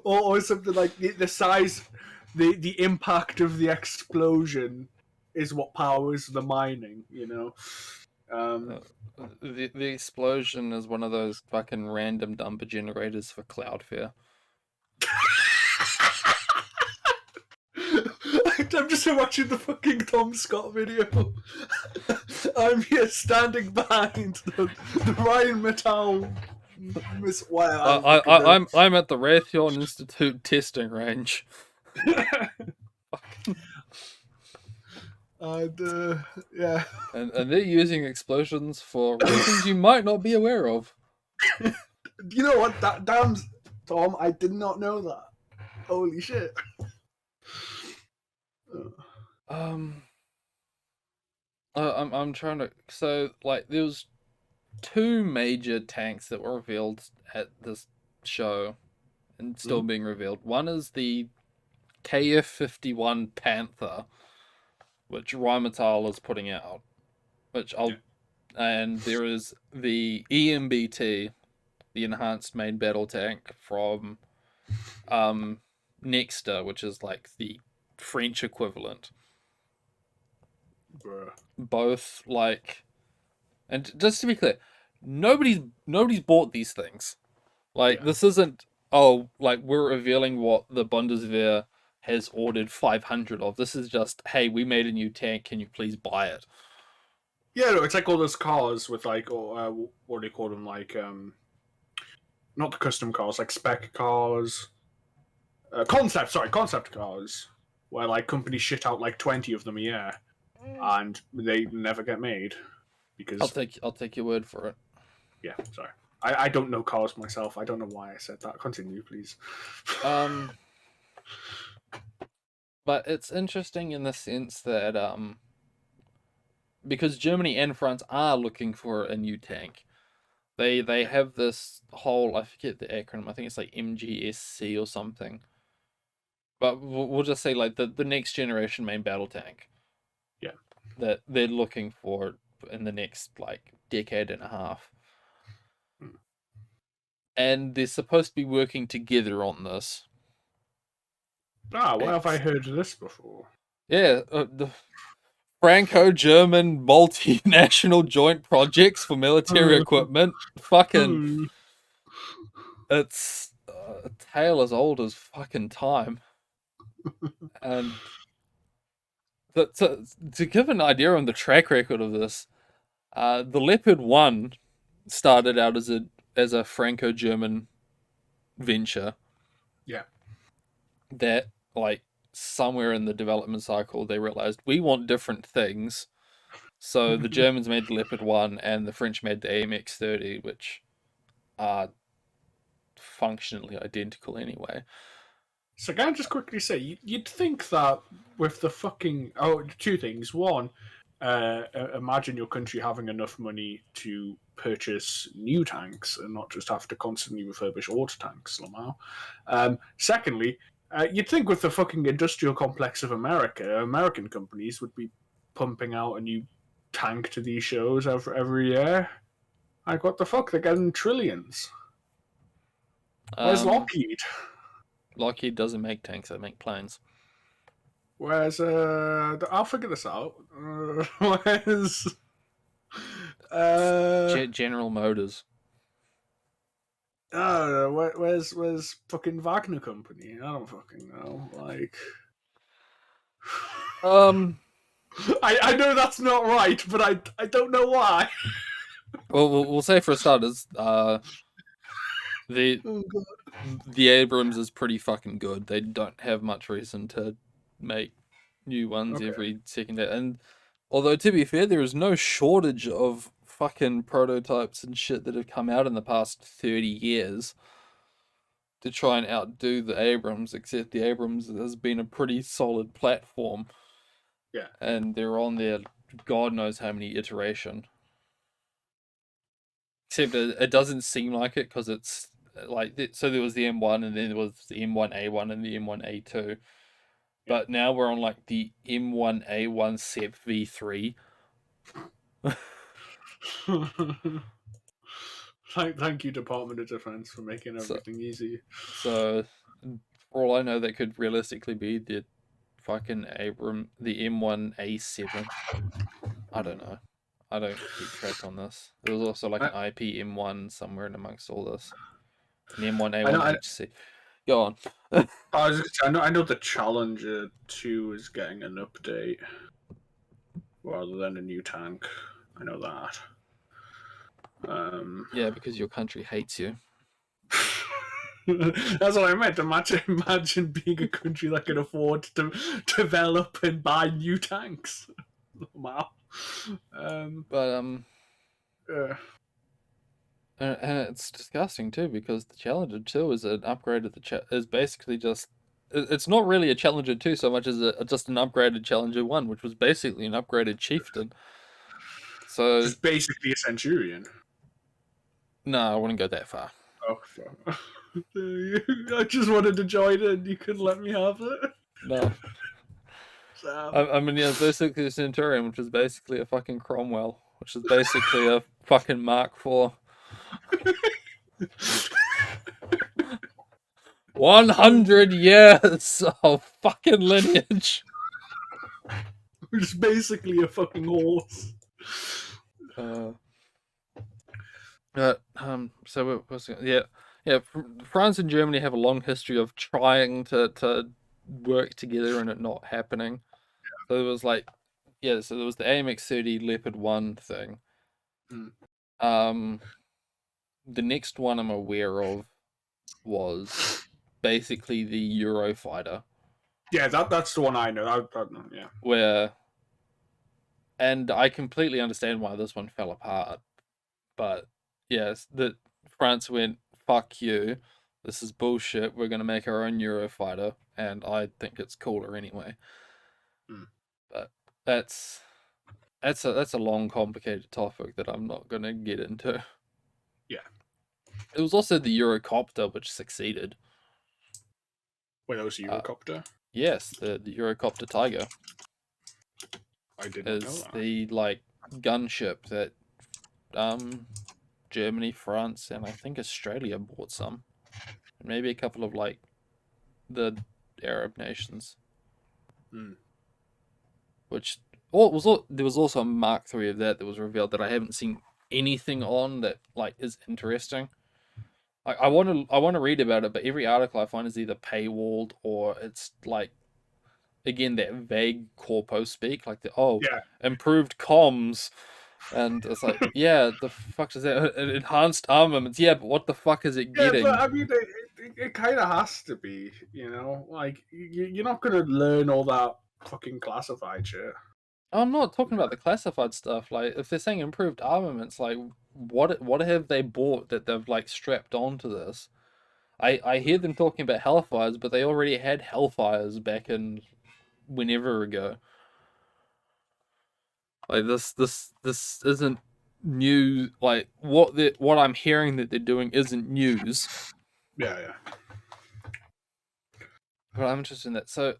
or something like the size, the impact of the explosion is what powers the mining. The explosion is one of those fucking random number generators for Cloudflare. I'm just watching the fucking Tom Scott video. I'm here standing behind the Rheinmetall. I'm at the Raytheon Institute testing range. And yeah. And they're using explosions for reasons you might not be aware of. You know what? Damn, Tom, I did not know that. Holy shit. I'm trying to. So, like, there was 2 major tanks that were revealed at this show, and still being revealed. One is the KF-51 Panther, which Rheinmetall is putting out, and there is the EMBT, the Enhanced Main Battle Tank from Nexter, which is like the French equivalent. Bruh. Both like, and just to be clear, nobody's bought these things. Like, this isn't, oh, like, we're revealing what the Bundeswehr has ordered 500 of. This is just, hey, we made a new tank, can you please buy it? Yeah, no, it's like all those cars with like, what do you call them? Like, not the custom cars, like spec cars, concept cars, where like companies shit out like 20 of them a year, and they never get made because I'll take your word for it. Yeah, sorry, I don't know cars myself. I don't know why I said that. Continue, please. But it's interesting in the sense that because Germany and France are looking for a new tank. They have this whole, I forget the acronym, I think it's like MGSC or something. But we'll just say like the next generation main battle tank. Yeah. That they're looking for in the next like decade and a half. And they're supposed to be working together on this. Where have I heard this before? Yeah, the Franco-German multinational joint projects for military equipment. Fucking, it's a tale as old as fucking time. And to give an idea on the track record of this, the Leopard 1 started out as a Franco-German venture. Yeah. That, like, somewhere in the development cycle, they realized we want different things. So the Germans made the Leopard 1 and the French made the AMX-30, which are functionally identical anyway. So can I just quickly say, you'd think that with the fucking... Oh, 2 things. One, imagine your country having enough money to purchase new tanks and not just have to constantly refurbish old tanks somehow. Secondly, you'd think with the fucking industrial complex of America, American companies would be pumping out a new tank to these shows every year. Like, what the fuck? They're getting trillions. Where's Lockheed? Lockheed doesn't make tanks; they make planes. Where's I'll figure this out. Where's General Motors. I don't know. Where's fucking Wagner Company? I don't fucking know. Like, I know that's not right, but I don't know why. Well, we'll say for starters, the Oh god. the Abrams is pretty fucking good. They don't have much reason to make new ones Okay. every second day. And although to be fair, there is no shortage of fucking prototypes and shit that have come out in the past 30 years to try and outdo the Abrams, except the Abrams has been a pretty solid platform. Yeah. And they're on their God knows how many iteration. Except it doesn't seem like it because it's like so there was the M1 and then there was the M1A1 and the M1A2, but now we're on like the M1A1 SEP V3. Thank you, Department of Defense, for making everything easy. So for all I know, that could realistically be the fucking the M1A7. I don't know. I don't keep track on this. There was also like an IP M1 somewhere in amongst all this. An M1A1HC. Go on. I know the Challenger 2 is getting an update rather than a new tank. I know that. Yeah, because your country hates you. That's what I meant. Imagine being a country that can afford to develop and buy new tanks. Wow. And it's disgusting too because the Challenger 2 is an upgrade of is basically just it's not really a Challenger 2 so much as just an upgraded Challenger 1, which was basically an upgraded Chieftain. So just basically a Centurion. No, I wouldn't go that far. Oh, I just wanted to join it and you couldn't let me have it. No. I mean, yeah, basically a Centurion, which is basically a fucking Cromwell, which is basically a fucking Mark IV. 100 years of fucking lineage. Which is basically a fucking horse. So yeah. France and Germany have a long history of trying to work together and it not happening. So there was so there was the AMX-30 Leopard 1 thing. The next one I'm aware of was basically the Eurofighter. Yeah, that's the one I know. Yeah. And I completely understand why this one fell apart. But yes, that France went, fuck you. This is bullshit. We're gonna make our own Eurofighter, and I think it's cooler anyway. But that's a long, complicated topic that I'm not gonna get into. Yeah. It was also the Eurocopter which succeeded. Wait, that was a Eurocopter? Yes, the Eurocopter Tiger. I didn't know that. The gunship that Germany, France, and I think Australia bought some. Maybe a couple of the Arab nations. Which there was also a Mark III of that was revealed that I haven't seen anything on that is interesting. I want to read about it, but every article I find is either paywalled or it's again that vague corpo speak, improved comms, and it's yeah, the fuck is that? Enhanced armaments, yeah, but what the fuck is it getting? Yeah, but I mean, it kind of has to be, you're not gonna learn all that fucking classified shit. I'm not talking about the classified stuff. If they're saying improved armaments, what have they bought that they've strapped onto this? I hear them talking about Hellfires, but they already had Hellfires back in whenever ago. This isn't new. What I'm hearing that they're doing isn't news. Yeah. But I'm interested in that. So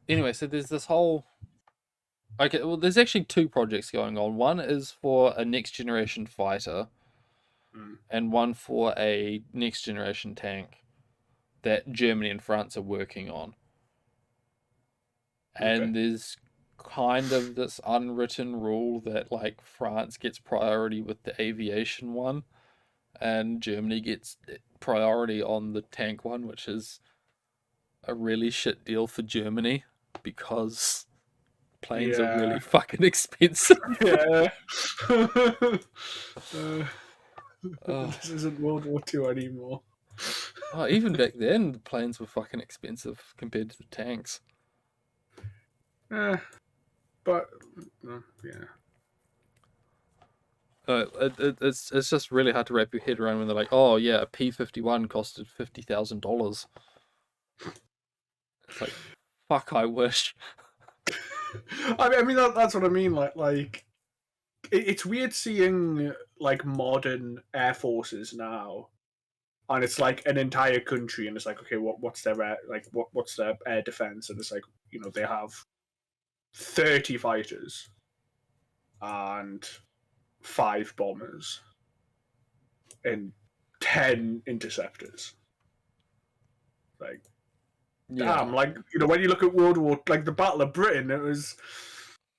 anyway, there's this whole. Okay, well, there's actually two projects going on. One is for a next generation fighter, and one for a next generation tank that Germany and France are working on. And there's kind of this unwritten rule that like France gets priority with the aviation one, and Germany gets priority on the tank one, which is a really shit deal for Germany because planes are really fucking expensive. Yeah. This isn't World War II anymore. Oh, even back then, the planes were fucking expensive compared to the tanks. But yeah. It's just really hard to wrap your head around when they're like, oh yeah, a P-51 costed $50,000. It's like, fuck, I wish. I mean that's what I mean. Like it's weird seeing like modern air forces now, and it's like an entire country, and it's like, okay, what's their air, what's their air defense, and it's like, you know, they have 30 fighters and 5 bombers and 10 interceptors. Like, damn, like, you know, when you look at World War, like the Battle of Britain, it was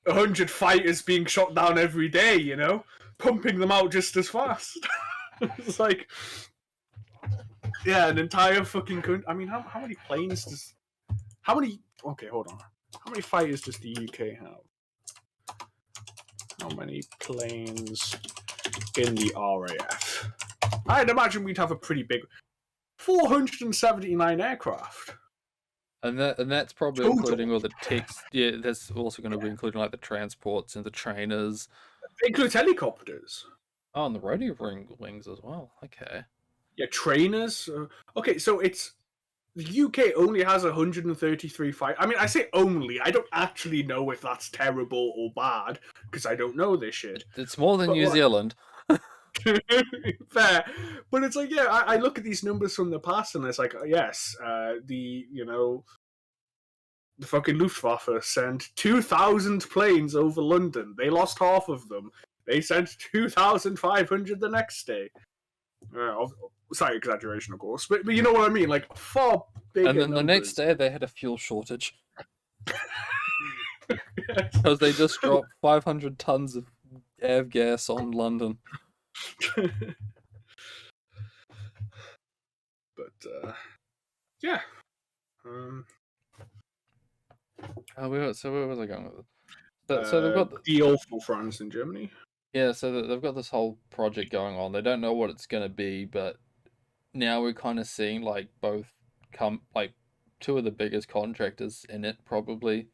100 fighters being shot down every day, you know, pumping them out just as fast. It's like, yeah, an entire fucking country. I mean, how many planes does? How many? Okay, hold on. How many fighters does the UK have? How many planes in the RAF? I'd imagine we'd have a pretty big 479 aircraft. And that's probably total, including all the text. Yeah, that's also going to be including like the transports and the trainers. It includes helicopters. Oh, and the rodeo wings as well. Okay. Yeah, trainers. Okay, so it's the UK only has 133 fighters. I mean, I say only. I don't actually know if that's terrible or bad because I don't know this shit. It's more than New Zealand. Fair, but it's like, yeah, I look at these numbers from the past and it's like, yes, the fucking Luftwaffe sent 2,000 planes over London. They lost half of them. They sent 2,500 the next day. Sorry, exaggeration, of course, but you know what I mean. Like, far bigger. And then numbers. The next day they had a fuel shortage because they just dropped 500 tons of av gas on London. But yeah. Where was I going with it? So they've got the awful France and Germany. Yeah, so they've got this whole project going on. They don't know what it's going to be, but now we're kind of seeing like both like 2 of the biggest contractors in it probably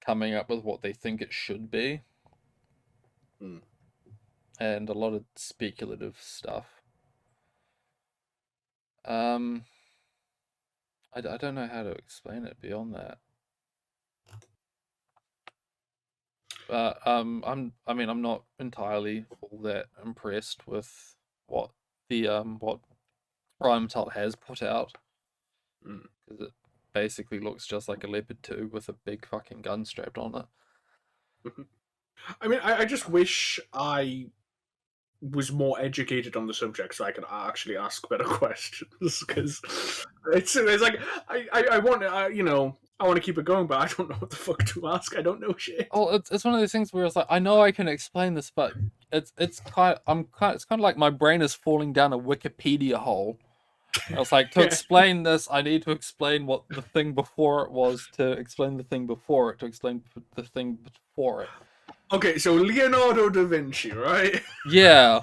coming up with what they think it should be. And a lot of speculative stuff. I don't know how to explain it beyond that. I'm not entirely all that impressed with what the what Rheinmetall has put out, because it basically looks just like a Leopard 2 with a big fucking gun strapped on it. I mean, I just wish I was more educated on the subject so I could actually ask better questions, because it's like I want to keep it going, but I don't know what the fuck to ask. I don't know shit. Oh, it's one of those things where it's like, I know I can explain this, but it's kind of like my brain is falling down a Wikipedia hole. I was like, to explain this, I need to explain what the thing before it was, to explain the thing before it, to explain the thing before it. Okay, so Leonardo da Vinci, right? Yeah.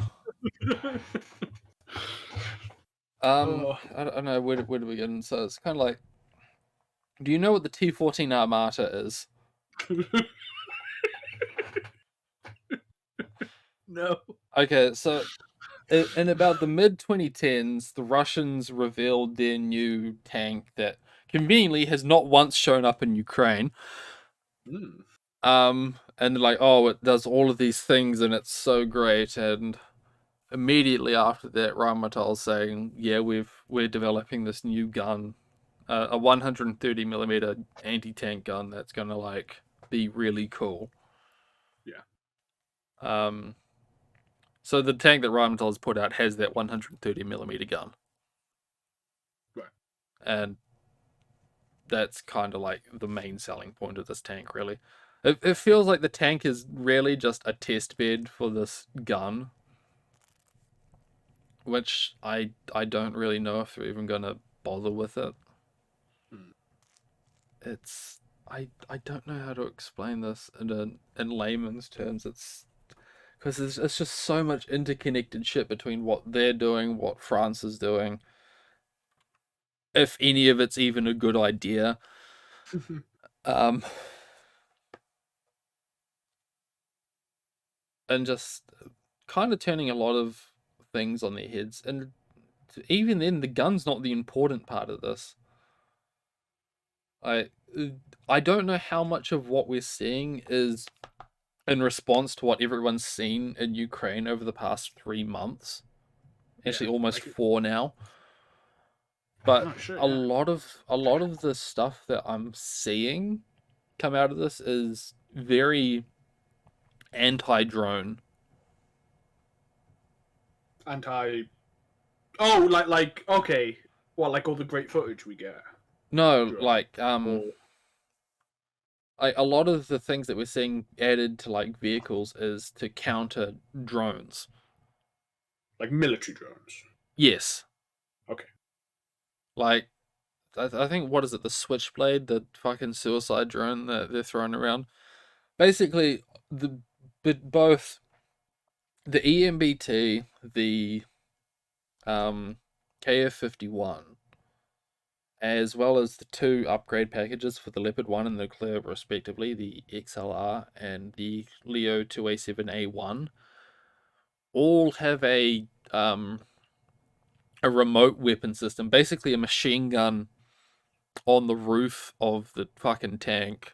I don't know, where do we get in? So it's kind of like, do you know what the T-14 Armata is? No. Okay, so in about the mid-2010s, the Russians revealed their new tank that conveniently has not once shown up in Ukraine. And like, oh, it does all of these things and it's so great. And immediately after that, Rheinmetall saying, yeah, we're developing this new gun, a 130 millimeter anti-tank gun that's gonna like be really cool. Yeah. So the tank that Rheinmetall has put out has that 130 millimeter gun. Right. and that's kind of like the main selling point of this tank, really. It feels like the tank is really just a test bed for this gun, which I don't really know if they're even gonna bother with it. It's I don't know how to explain this in layman's terms. It's because it's just so much interconnected shit between what they're doing, what France is doing, if any of it's even a good idea. Um, and just kind of turning a lot of things on their heads. And even then, the gun's not the important part of this. I I don't know how much of what we're seeing is in response to what everyone's seen in Ukraine over the past 3 months. Actually, almost 4 now. But a lot of the stuff that I'm seeing come out of this is very anti-drone. Oh, like okay. What, like all the great footage we get? No, like a lot of the things that we're seeing added to like vehicles is to counter drones. Like military drones. Yes. Okay. Like I think, what is it, the Switchblade, the fucking suicide drone that they're throwing around. Basically, both the EMBT, the KF-51, as well as the 2 upgrade packages for the Leopard 1 and the Leclerc respectively, the XLR and the Leo 2A7A1, all have a remote weapon system, basically a machine gun on the roof of the fucking tank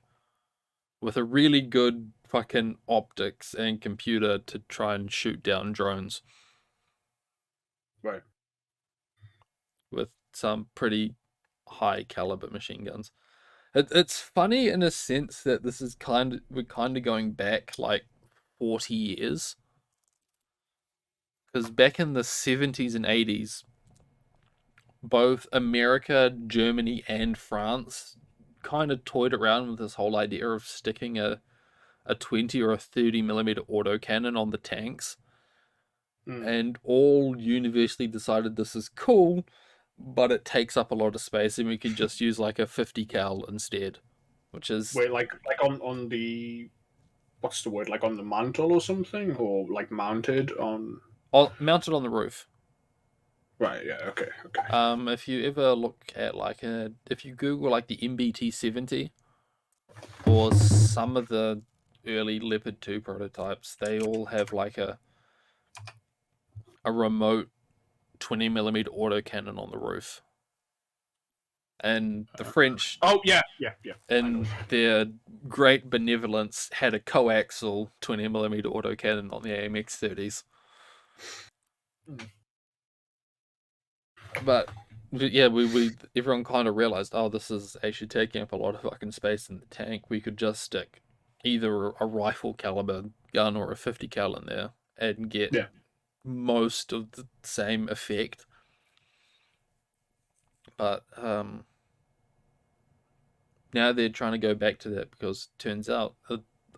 with a really good fucking optics and computer to try and shoot down drones. Right. With some pretty high caliber machine guns. It's funny in a sense that this is we're kind of going back like 40 years. Because back in the 70s and 80s, both America, Germany, and France kind of toyed around with this whole idea of sticking a 20 or a 30 millimeter autocannon on the tanks. And all universally decided this is cool, but it takes up a lot of space and we could just use like a 50 cal instead, which is... Wait, like on the, what's the word, like on the mantle or something, or like mounted on... mounted on the roof. Right, yeah, okay. If you ever look at like if you Google like the MBT-70 or some of the early Leopard 2 prototypes, they all have like a remote 20mm autocannon on the roof. And the French, oh yeah, in their great benevolence, had a coaxial 20mm autocannon on the AMX-30s. But yeah, we everyone kind of realized, oh, this is actually taking up a lot of fucking space in the tank. We could just stick either a rifle caliber gun or a 50 cal in there and get most of the same effect. But now they're trying to go back to that because it turns out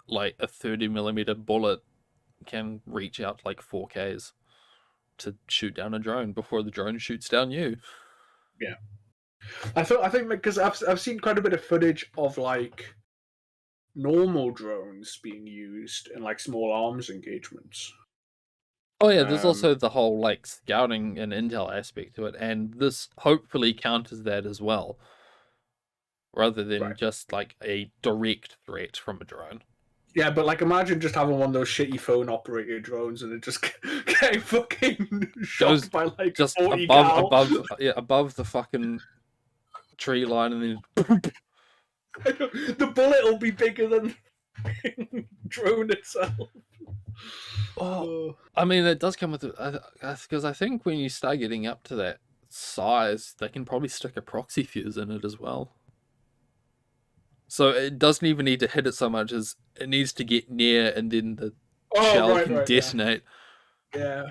like a 30mm bullet can reach out like 4Ks to shoot down a drone before the drone shoots down you. Yeah. I think because I've seen quite a bit of footage of like normal drones being used in like small arms engagements. Oh yeah, there's also the whole like scouting and intel aspect to it, and this hopefully counters that as well, rather than just like a direct threat from a drone. Yeah, but like imagine just having one of those shitty phone operated drones and it just getting fucking shot by like just 40 above the fucking tree line, and then the bullet will be bigger than the drone itself. Oh, I mean, it does come with because I think when you start getting up to that size, they can probably stick a proxy fuse in it as well. So it doesn't even need to hit it so much as it needs to get near, and then the shell can detonate. Yeah.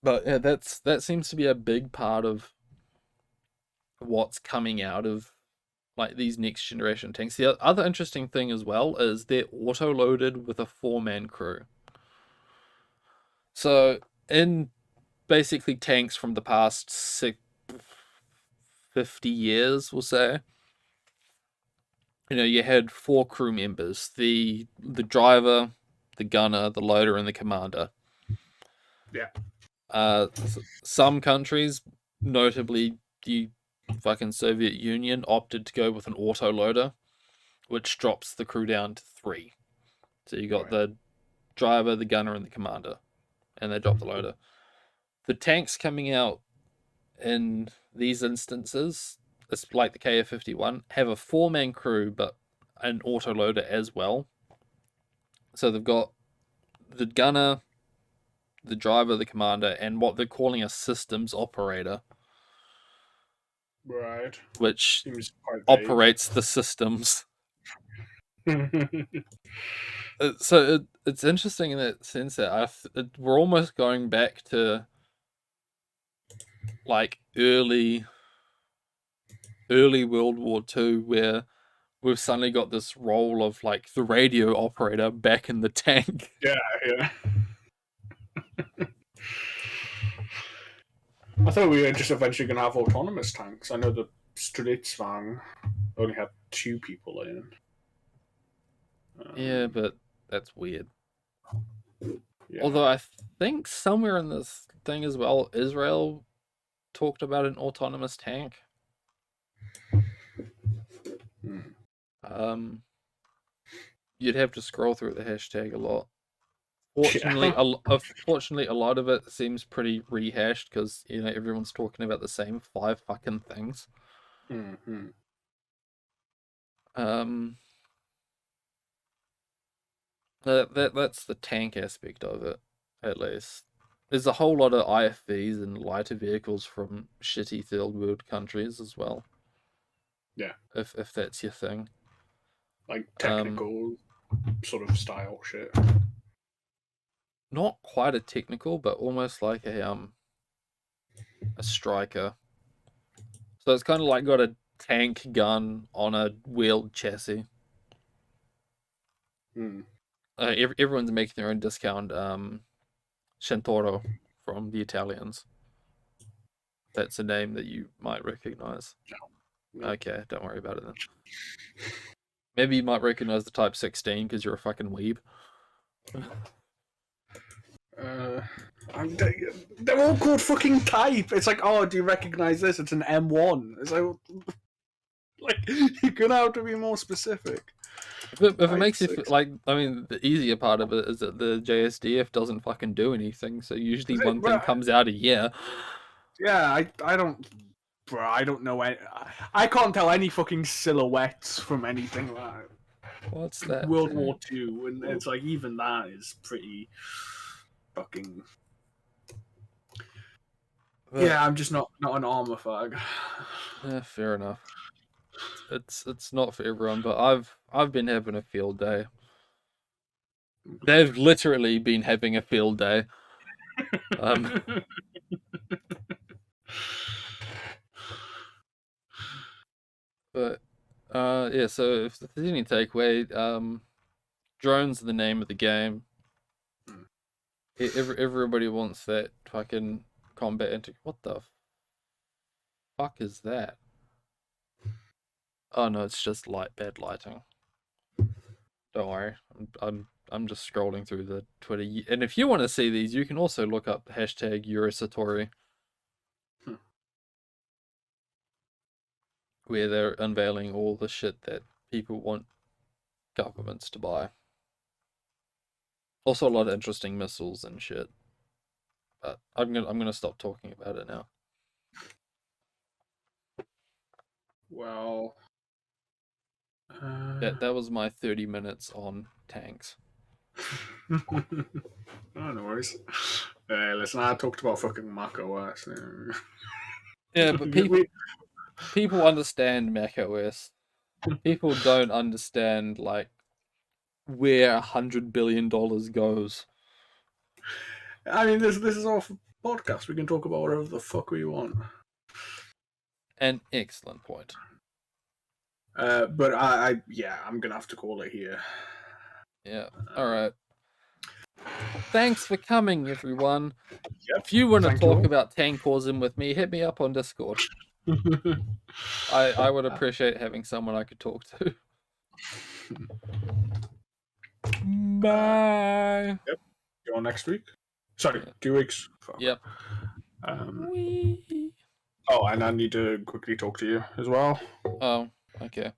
But yeah, that seems to be a big part of what's coming out of like these next generation tanks. The other interesting thing as well is they're auto loaded with a 4-man crew. So in basically tanks from the past 50 years, we'll say, you had 4 crew members: the driver, the gunner, the loader, and the commander. Yeah. Some countries, notably the fucking Soviet Union, opted to go with an auto loader, which drops the crew down to 3. So you got the driver, the gunner, and the commander, and they drop the loader. The tanks coming out in these instances, it's like the KF-51, have a 4-man crew, but an auto loader as well. So they've got the gunner, the driver, the commander, and what they're calling a systems operator. Right. Which Seems quite operates the systems. So it's interesting in that sense that we're almost going back to like early World War II, where we've suddenly got this role of like the radio operator back in the tank. Yeah. I thought we were just eventually going to have autonomous tanks. I know the Stridsvang only had 2 people in. Yeah, but that's weird. Yeah. Although I think somewhere in this thing as well, Israel talked about an autonomous tank. You'd have to scroll through the hashtag a lot. Fortunately, fortunately, a lot of it seems pretty rehashed because everyone's talking about the same 5 fucking things. Mm-hmm. That's the tank aspect of it, at least. There's a whole lot of IFVs and lighter vehicles from shitty third world countries as well. Yeah. If that's your thing. Like technical sort of style shit. Not quite a technical, but almost like a striker. So it's kind of like got a tank gun on a wheeled chassis. Everyone's making their own discount. Centauro from the Italians. That's a name that you might recognize. No. Okay, don't worry about it then. Maybe you might recognize the Type 16 because you're a fucking weeb. They're all called fucking Type. It's like, oh, do you recognize this? It's an M1. It's like you're gonna have to be more specific. If it makes you feel like, I mean, the easier part of it is that the JSDF doesn't fucking do anything. So usually one thing comes out a year. Yeah, I don't. Bro, I don't know. I can't tell any fucking silhouettes from anything like What's that? World War II, and it's like even that is pretty fucking. But, yeah, I'm just not an armor fag. Yeah, fair enough. It's not for everyone, but I've been having a field day. They've literally been having a field day. But yeah, so if there's any takeaway, drones are the name of the game. Everybody wants that fucking combat what the fuck is that? Oh no, it's just bad lighting. Don't worry, I'm just scrolling through the Twitter, and if you want to see these, you can also look up hashtag Eurosatori, where they're unveiling all the shit that people want governments to buy. Also, a lot of interesting missiles and shit. But I'm gonna stop talking about it now. Well, that was my 30 minutes on tanks. Oh, no worries. Listen, I talked about fucking Mac OS. Yeah, but people understand Mac OS. People don't understand like where $100 billion goes. I mean, this is all podcast. We can talk about whatever the fuck we want. An excellent point. But I'm gonna have to call it here. Yeah. All right. Thanks for coming, everyone. Yep. If you want to Thank you talk all. about Tankorsm with me, hit me up on Discord. I would appreciate having someone I could talk to. Bye. Yep. Go on next week. Sorry, Yeah. 2 weeks. Fuck. Yep. Oh, and I need to quickly talk to you as well. Oh, okay.